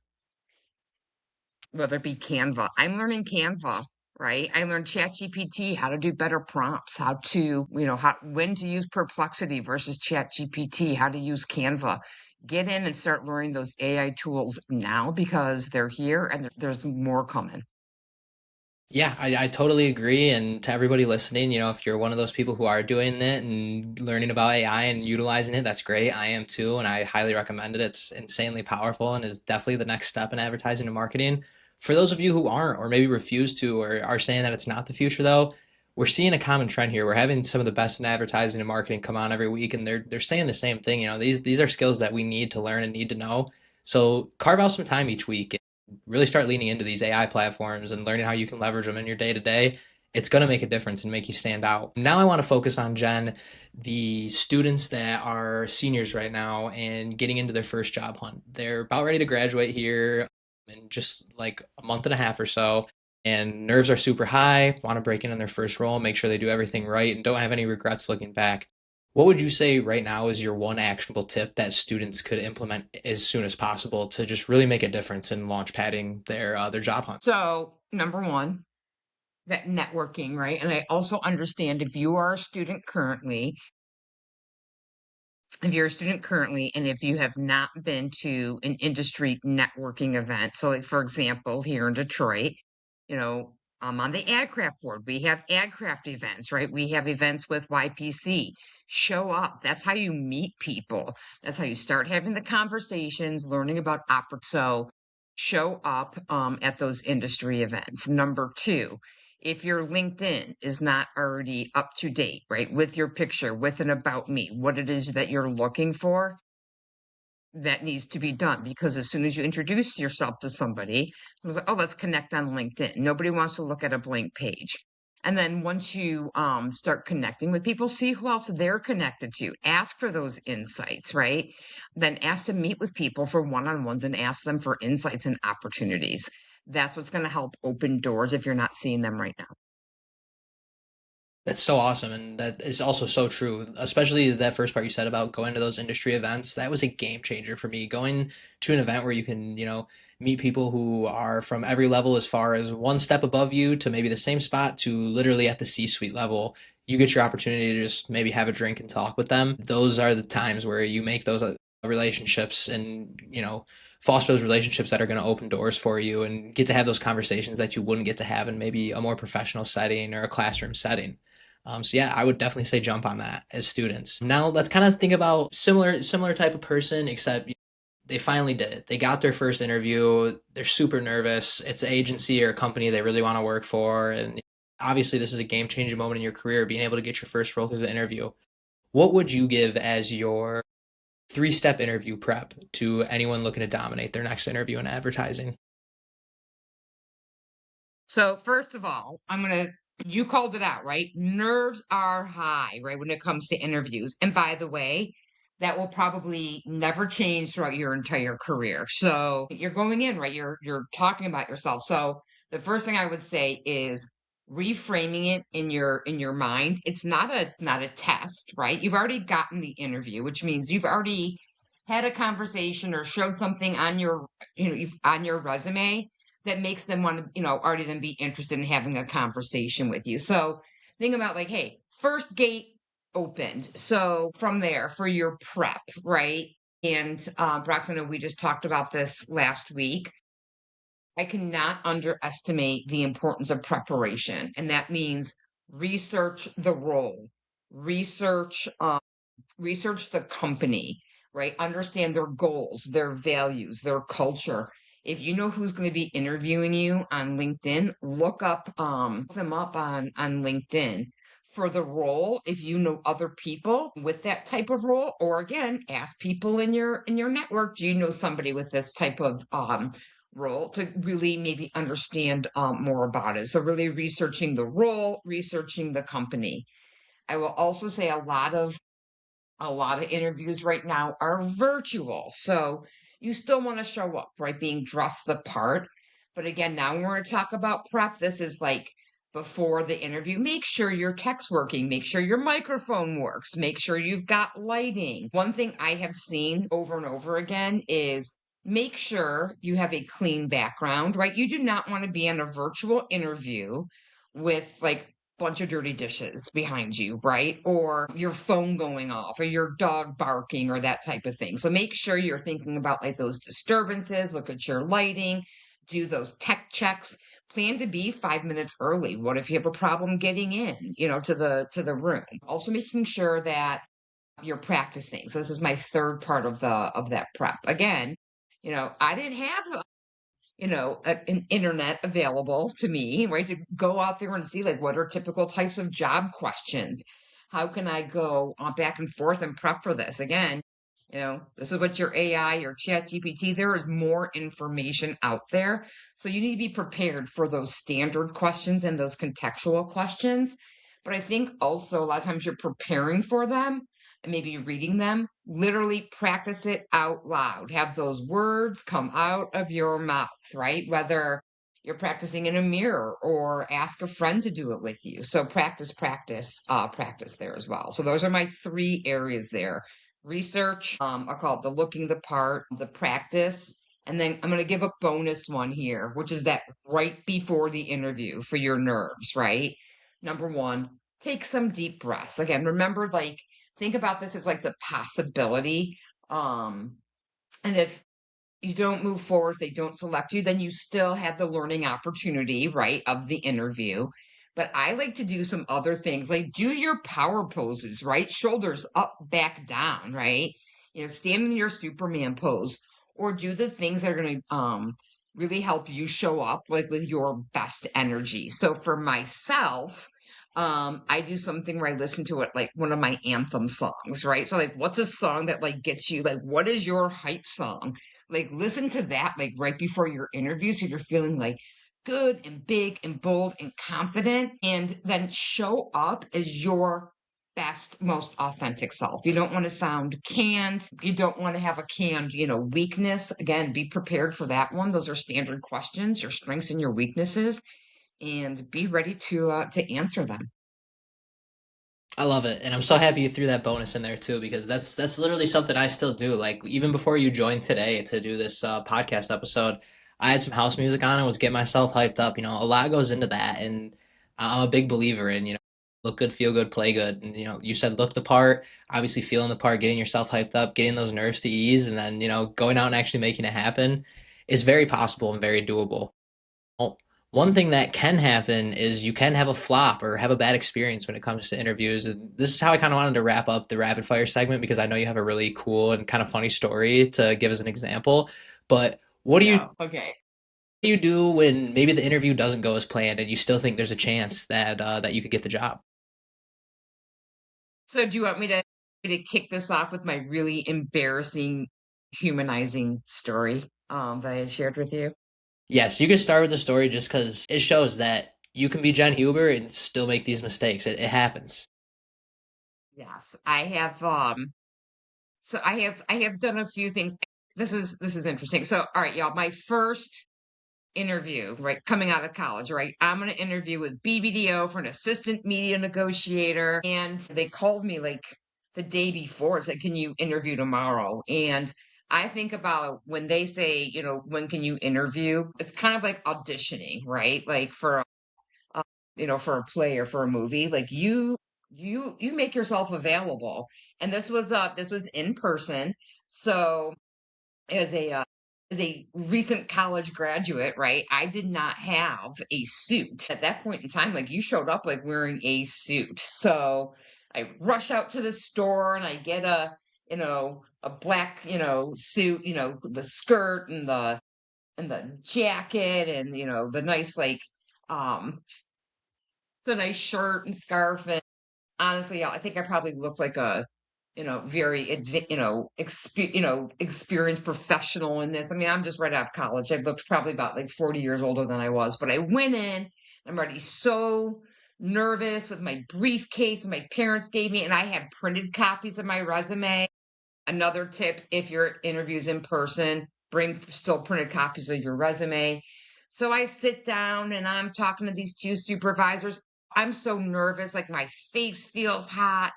whether it be Canva. I'm learning Canva, right? I learned ChatGPT, how to do better prompts, how to, when to use Perplexity versus ChatGPT, how to use Canva. Get in and start learning those AI tools now because they're here and there's more coming. Yeah, I totally agree. And to everybody listening, if you're one of those people who are doing it and learning about AI and utilizing it, that's great. I am too, and I highly recommend it. It's insanely powerful and is definitely the next step in advertising and marketing. For those of you who aren't, or maybe refuse to, or are saying that it's not the future, though, we're seeing a common trend here. We're having some of the best in advertising and marketing come on every week, and they're saying the same thing. These are skills that we need to learn and need to know. So carve out some time each week, really start leaning into these AI platforms and learning how you can leverage them in your day to day, it's going to make a difference and make you stand out. Now I want to focus on Jen, the students that are seniors right now and getting into their first job hunt. They're about ready to graduate here in just like a month and a half or so. And nerves are super high, want to break in their first role, make sure they do everything right, and don't have any regrets looking back. What would you say right now is your one actionable tip that students could implement as soon as possible to just really make a difference in launch padding their job hunt? So, number one, that networking, right? And I also understand if you're a student currently, and if you have not been to an industry networking event, so like for example, here in Detroit, I'm on the AdCraft board. We have AdCraft events, right? We have events with YPC. Show up. That's how you meet people. That's how you start having the conversations, learning about so show up at those industry events. Number two, if your LinkedIn is not already up to date, right, with your picture, with an about me, what it is that you're looking for, that needs to be done. Because as soon as you introduce yourself to somebody, someone's like, oh, let's connect on LinkedIn. Nobody wants to look at a blank page. And then once you start connecting with people, see who else they're connected to. Ask for those insights, right? Then ask to meet with people for one-on-ones and ask them for insights and opportunities. That's what's going to help open doors if you're not seeing them right now. That's so awesome, and that is also so true. Especially that first part you said about going to those industry events. That was a game changer for me. Going to an event where you can, meet people who are from every level, as far as one step above you to maybe the same spot to literally at the C-suite level. You get your opportunity to just maybe have a drink and talk with them. Those are the times where you make those relationships and, foster those relationships that are going to open doors for you and get to have those conversations that you wouldn't get to have in maybe a more professional setting or a classroom setting. So yeah, I would definitely say jump on that as students. Now let's kind of think about similar type of person, except they finally did it. They got their first interview. They're super nervous. It's an agency or a company they really want to work for, and obviously this is a game changing moment in your career, being able to get your first role through the interview. What would you give as your three-step interview prep to anyone looking to dominate their next interview in advertising? So first of all, you called it out, right? Nerves are high, right? When it comes to interviews. And by the way, that will probably never change throughout your entire career. So you're going in, right? You're talking about yourself. So the first thing I would say is reframing it in your mind. It's not a test, right? You've already gotten the interview, which means you've already had a conversation or showed something on on your resume that makes them want to, already then be interested in having a conversation with you. So think about like, hey, first gate opened. So from there for your prep, right? And Brox, I know we just talked about this last week. I cannot underestimate the importance of preparation. And that means research the role, research research the company, right? Understand their goals, their values, their culture. If you know who's going to be interviewing you on LinkedIn, look them up on LinkedIn for the role. If you know other people with that type of role, or again, ask people in your network, do you know somebody with this type of role, to really maybe understand more about it. So really researching the role, researching the company. I will also say a lot of interviews right now are virtual. So you still want to show up, right? Being dressed the part. But again, now we're going to talk about prep. This is like before the interview. Make sure your tech's working. Make sure your microphone works. Make sure you've got lighting. One thing I have seen over and over again is make sure you have a clean background, right? You do not want to be in a virtual interview with like bunch of dirty dishes behind you, right? Or your phone going off or your dog barking or that type of thing. So make sure you're thinking about like those disturbances, look at your lighting, do those tech checks. Plan to be 5 minutes early. What if you have a problem getting in, to the room? Also making sure that you're practicing. So this is my third part of the of that prep. Again, I didn't have an internet available to me, right? To go out there and see like what are typical types of job questions. How can I go back and forth and prep for this? Again, this is what your AI, your chat GPT, there is more information out there. So you need to be prepared for those standard questions and those contextual questions. But I think also a lot of times you're preparing for them and maybe reading them, literally practice it out loud. Have those words come out of your mouth, right? Whether you're practicing in a mirror or ask a friend to do it with you. So practice there as well. So those are my three areas there. Research, I'll call it the looking the part, the practice, and then I'm going to give a bonus one here, which is that right before the interview for your nerves, right? Number one, take some deep breaths. Again, remember, like, think about this as like the possibility. Um, and if you don't move forward, if they don't select you, then you still have the learning opportunity, right, of the interview. But I like to do some other things, like do your power poses, right? Shoulders up, back down, right? Stand in your Superman pose, or do the things that are going to really help you show up like with your best energy. So for myself, I do something where I listen to it like one of my anthem songs, right? So like what's a song that like gets you, like what is your hype song? Like listen to that like right before your interview so you're feeling like good and big and bold and confident, and then show up as your best, most authentic self. You don't want to sound canned. You don't want to have a canned, weakness. Again, be prepared for that one. Those are standard questions, your strengths and your weaknesses, and be ready to answer them. I love it, and I'm so happy you threw that bonus in there too because that's literally something I still do. Like even before you joined today to do this podcast episode, I had some house music on and was getting myself hyped up. You know, a lot goes into that, and I'm a big believer in look good, feel good, play good. And you said look the part, obviously feeling the part, getting yourself hyped up, getting those nerves to ease, and then going out and actually making it happen is very possible and very doable. Well, one thing that can happen is you can have a flop or have a bad experience when it comes to interviews. And this is how I kind of wanted to wrap up the rapid fire segment because I know you have a really cool and kind of funny story to give as an example. But Yeah. Okay. what do you do when maybe the interview doesn't go as planned and you still think there's a chance that you could get the job? So do you want me to kick this off with my really embarrassing, humanizing story that I had shared with you? Yes, you can start with the story just because it shows that you can be Jen Huber and still make these mistakes. It happens. Yes, I have so I have done a few things. This is interesting. So all right, y'all, my first interview, right, coming out of college, right? I'm going to interview with BBDO for an assistant media negotiator. And they called me like the day before. It's like, can you interview tomorrow? And I think about when they say, when can you interview? It's kind of like auditioning, right? Like uh, for a play or for a movie. Like you make yourself available. And this was in person. So as a recent college graduate, right? I did not have a suit at that point in time. Like you showed up like wearing a suit. So I rush out to the store and I get a black, suit, the skirt and the jacket and um the nice shirt and scarf. Honestly, yeah, I think I probably look like a, very, experienced professional in this. I mean, I'm just right out of college. I looked probably about like 40 years older than I was, but I went in, I'm already so nervous with my briefcase my parents gave me, and I had printed copies of my resume. Another tip, if your interview's in person, bring still printed copies of your resume. So I sit down and I'm talking to these two supervisors. I'm so nervous, like my face feels hot.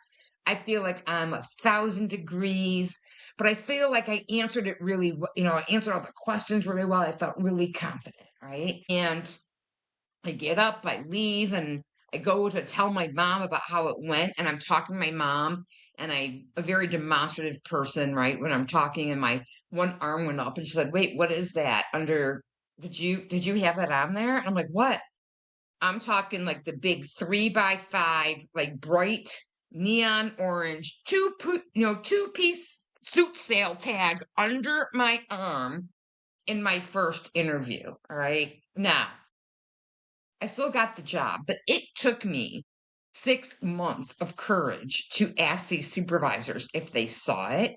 I feel like I'm 1,000 degrees, but I feel like I answered it really, I answered all the questions really well. I felt really confident, right? And I get up, I leave, and I go to tell my mom about how it went. And I'm talking to my mom, and a very demonstrative person, right? When I'm talking, and my one arm went up, and she said, "Wait, what is that under? Did you have that on there?" And I'm like, "What?" I'm talking like the big 3x5, like bright neon orange, two-piece suit sale tag under my arm in my first interview. All right, now. I still got the job, but it took me 6 months of courage to ask these supervisors if they saw it.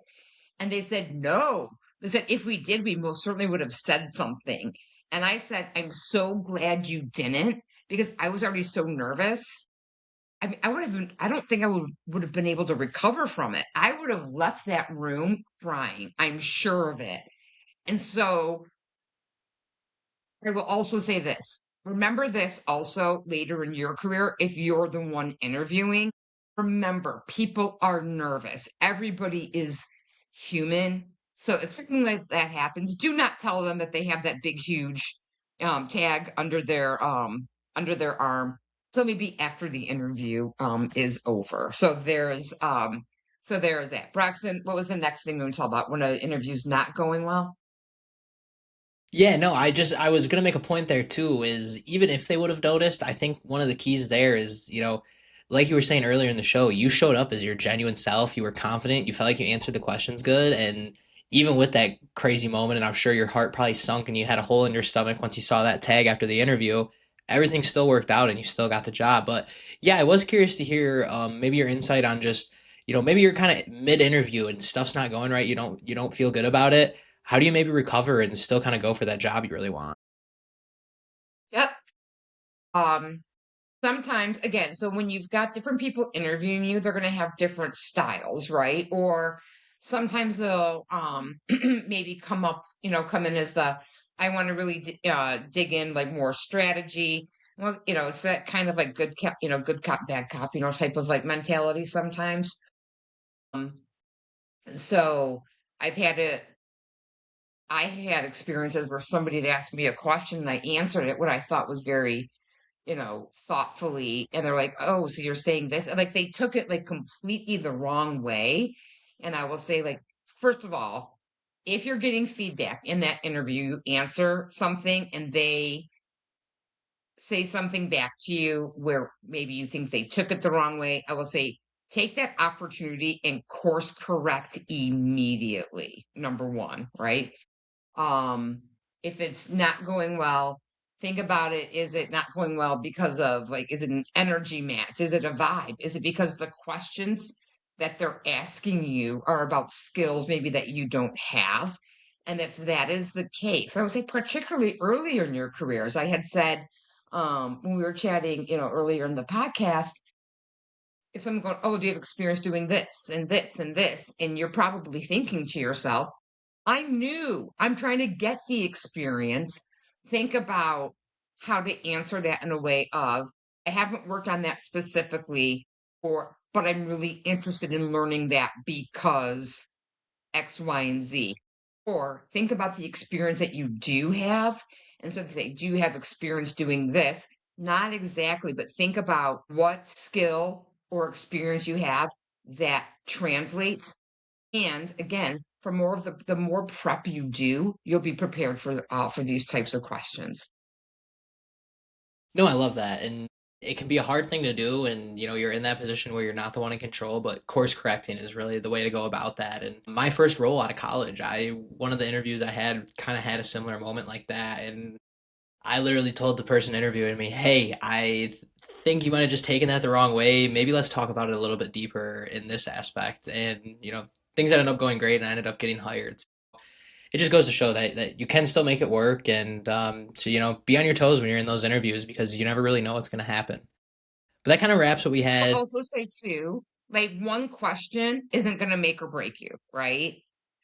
And they said no. They said if we did, we most certainly would have said something. And I said, I'm so glad you didn't because I was already so nervous. I mean, I don't think I would have been able to recover from it. I would have left that room crying. I'm sure of it. And so I will also say this. Remember this also later in your career if you're the one interviewing. Remember, people are nervous. Everybody is human. So if something like that happens, do not tell them that they have that big huge tag under their arm. So maybe after the interview is over. So there's that. Braxton, what was the next thing we want to talk about when an interview's not going well? Yeah, no, I was gonna make a point there too, is even if they would have noticed, I think one of the keys there is, like you were saying earlier in the show, you showed up as your genuine self, you were confident, you felt like you answered the questions good, and even with that crazy moment, and I'm sure your heart probably sunk and you had a hole in your stomach once you saw that tag after the interview, everything still worked out and you still got the job. But yeah, I was curious to hear maybe your insight on just, maybe you're kind of mid-interview and stuff's not going right, you don't feel good about it. How do you maybe recover and still kind of go for that job you really want? Yep. Um, Sometimes, again, so when you've got different people interviewing you, they're going to have different styles, right? Or sometimes they'll maybe come in as the I want to really dig in like more strategy. Well, it's that kind of like good cop, bad cop, type of like mentality sometimes. Um, so I've had to I had experiences where somebody had asked me a question and I answered it what I thought was very, thoughtfully. And they're like, oh, so you're saying this? And like they took it like completely the wrong way. And I will say, like, first of all, if you're getting feedback in that interview, you answer something and they say something back to you where maybe you think they took it the wrong way, I will say, take that opportunity and course correct immediately. Number one, right? Um, if it's not going well, think about it. Is it not going well because of like, is it an energy match? Is it a vibe? Is it because the questions that they're asking you are about skills maybe that you don't have? And if that is the case, I would say particularly earlier in your careers, I had said when we were chatting, earlier in the podcast, if someone going, oh, do you have experience doing this and this and this? And you're probably thinking to yourself, I'm new. I'm trying to get the experience. Think about how to answer that in a way of, I haven't worked on that specifically, but I'm really interested in learning that because X, Y, and Z. Or think about the experience that you do have. And so they say, do you have experience doing this? Not exactly, but think about what skill or experience you have that translates. And again, for more of the more prep you do, you'll be prepared for these types of questions. No, I love that. And it can be a hard thing to do. And, you're in that position where you're not the one in control, but course correcting is really the way to go about that. And my first role out of college, one of the interviews I had kind of had a similar moment like that. And I literally told the person interviewing me, hey, think you might have just taken that the wrong way. Maybe let's talk about it a little bit deeper in this aspect. And, things ended up going great and I ended up getting hired. It just goes to show that you can still make it work. And so, be on your toes when you're in those interviews because you never really know what's going to happen. But that kind of wraps what we I'll had. also say too, like one question isn't going to make or break you, right?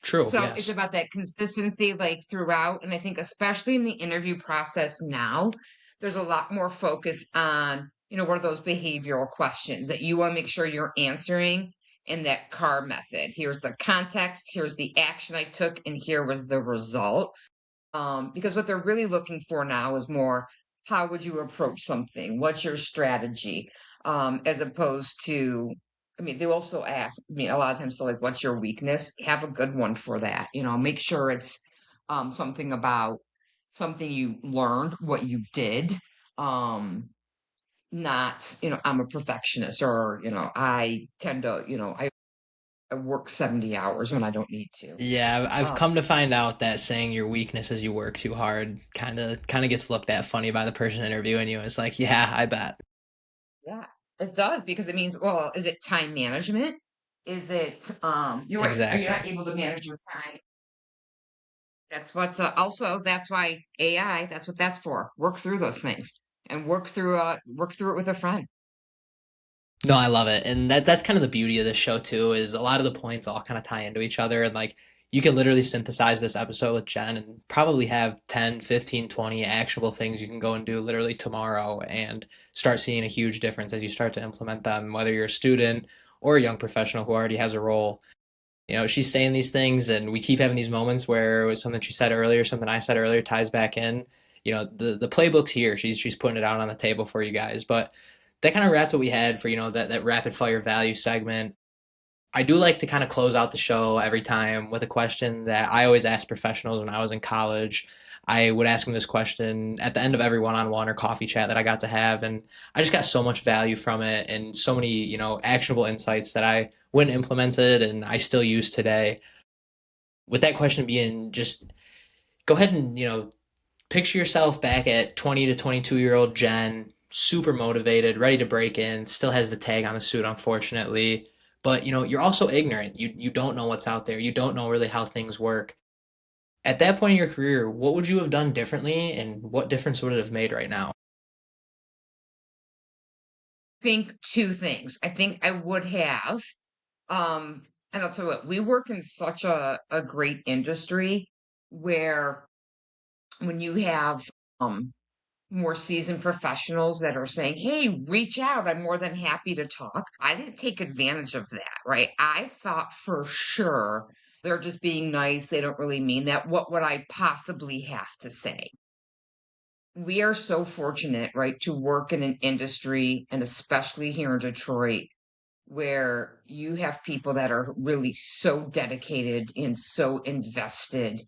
True, So it's yes. about that consistency like throughout. And I think especially in the interview process now, there's a lot more focus on, what are those behavioral questions that you want to make sure you're answering in that CAR method. Here's the context, here's the action I took, and here was the result. Because what they're really looking for now is more, how would you approach something? What's your strategy? As opposed to, I mean, they also ask, I mean, a lot of times, so like, what's your weakness? Have a good one for that. Make sure it's something about something you learned, what you did. Not, I'm a perfectionist or, I tend to, I work 70 hours when I don't need to. Yeah, I've Um, come to find out that saying your weakness is you work too hard kind of gets looked at funny by the person interviewing you. It's like, yeah, I bet. Yeah, it does because it means, well, is it time management? Is it, are you not Exactly. able to manage your time? That's what, also, that's why AI, that's what that's for. Work through those things and work through it with a friend. No, I love it. And that's kind of the beauty of this show too, is a lot of the points all kind of tie into each other. And like you can literally synthesize this episode with Jen and probably have 10, 15, 20 actionable things you can go and do literally tomorrow and start seeing a huge difference as you start to implement them, whether you're a student or a young professional who already has a role. She's saying these things and we keep having these moments where it was something she said earlier, something I said earlier ties back in. The playbook's here. She's putting it out on the table for you guys. But that kind of wrapped what we had for, that rapid fire value segment. I do like to kind of close out the show every time with a question that I always asked professionals when I was in college. I would ask them this question at the end of every one-on-one or coffee chat that I got to have, and I just got so much value from it and so many, actionable insights that I went and implemented and I still use today. With that question being just go ahead and, picture yourself back at 20 to 22-year-old Jen, super motivated, ready to break in, still has the tag on the suit, unfortunately. But you're also ignorant. You don't know what's out there. You don't know really how things work. At that point in your career, what would you have done differently and what difference would it have made right now? think two things. I think I would have, um, and I'll tell you what, we work in such a great industry where when you have um more seasoned professionals that are saying, "Hey, reach out. I'm more than happy to talk." I didn't take advantage of that, right? I thought for sure they're just being nice. They don't really mean that. What would I possibly have to say? We are so fortunate, right, to work in an industry, and especially here in Detroit, where you have people that are really so dedicated and so invested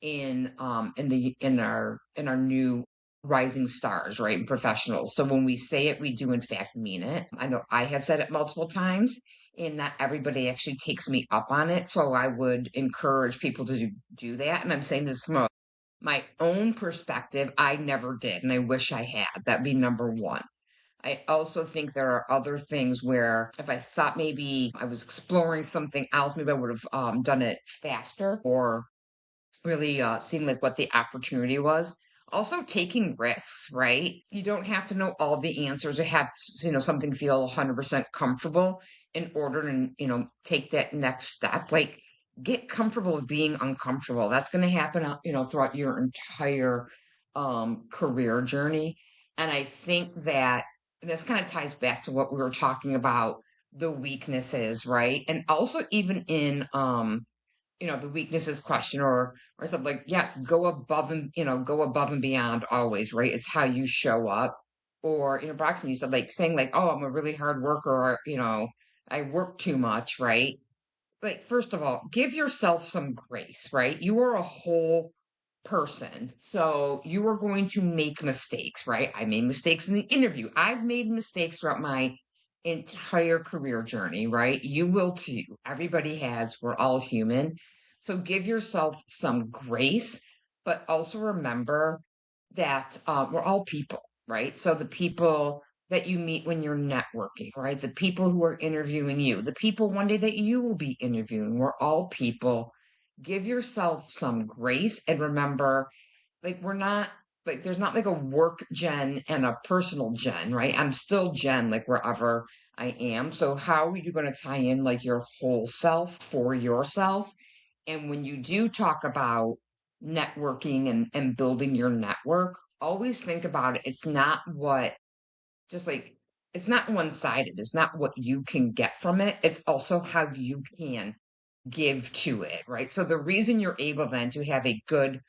in our new rising stars, right, and professionals. So when we say it, we do in fact mean it. I know I have said it multiple times, and not everybody actually takes me up on it. So I would encourage people to do that. And I'm saying this from my own perspective. I never did, and I wish I had. That'd be number one. I also think there are other things where if I thought maybe I was exploring something else, maybe I would have done it faster or really seen like what the opportunity was. Also taking risks, right? You don't have to know all the answers or have, something feel 100% comfortable in order to, take that next step. Like get comfortable with being uncomfortable. That's going to happen, throughout your entire career journey. And I think that this kind of ties back to what we were talking about, the weaknesses, right? And also even in the weaknesses question or something like, yes, go above and beyond always, right? It's how you show up. Or, Broxton, you said like saying like, oh, I'm a really hard worker, or, I work too much, right? Like, first of all, give yourself some grace, right? You are a whole person. So you are going to make mistakes, right? I made mistakes in the interview. I've made mistakes throughout my entire career journey, right? You will too. Everybody has. We're all human. So give yourself some grace, but also remember that we're all people, right? So the people that you meet when you're networking, right? The people who are interviewing you, the people one day that you will be interviewing, we're all people. Give yourself some grace and remember, like, we're not, like, there's not like a work Jen and a personal Jen, right? I'm still Jen, like, wherever I am. So, how are you going to tie in like your whole self for yourself? And when you do talk about networking and building your network, always think about it. It's not what, just like, it's not one sided. It's not what you can get from it. It's also how you can give to it, right? So the reason you're able then to have a good,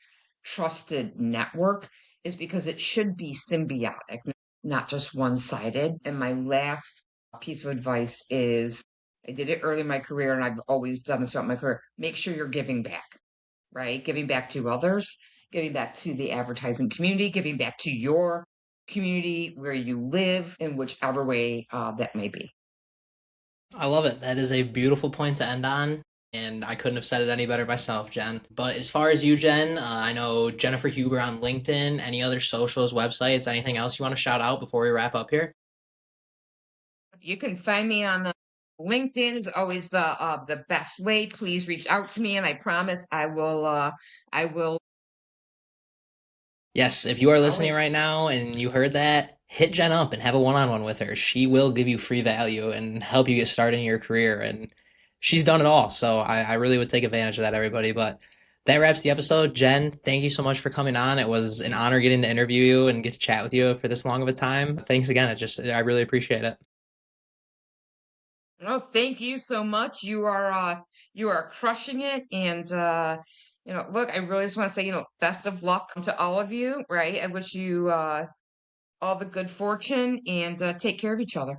trusted network is because it should be symbiotic, not just one sided. And my last piece of advice is I did it early in my career, and I've always done this throughout my career. Make sure you're giving back, right? Giving back to others, giving back to the advertising community, giving back to your community where you live in whichever way that may be. I love it. That is a beautiful point to end on. And I couldn't have said it any better myself, Jen. But as far as you, Jen, I know Jennifer Huber on LinkedIn, any other socials, websites, anything else you want to shout out before we wrap up here? You can find me on the LinkedIn is always the best way. Please reach out to me, and I promise I will Yes, if you are listening always. right now and you heard that, hit Jen up and have a one-on-one with her. She will give you free value and help you get started in your career. And she's done it all. So I really would take advantage of that, everybody. But that wraps the episode. Jen, thank you so much for coming on. It was an honor getting to interview you and get to chat with you for this long of a time. Thanks again. I really appreciate it. Oh, thank you so much. You are crushing it, and look, I really just want to say, best of luck to all of you, right? I wish you all the good fortune, and take care of each other.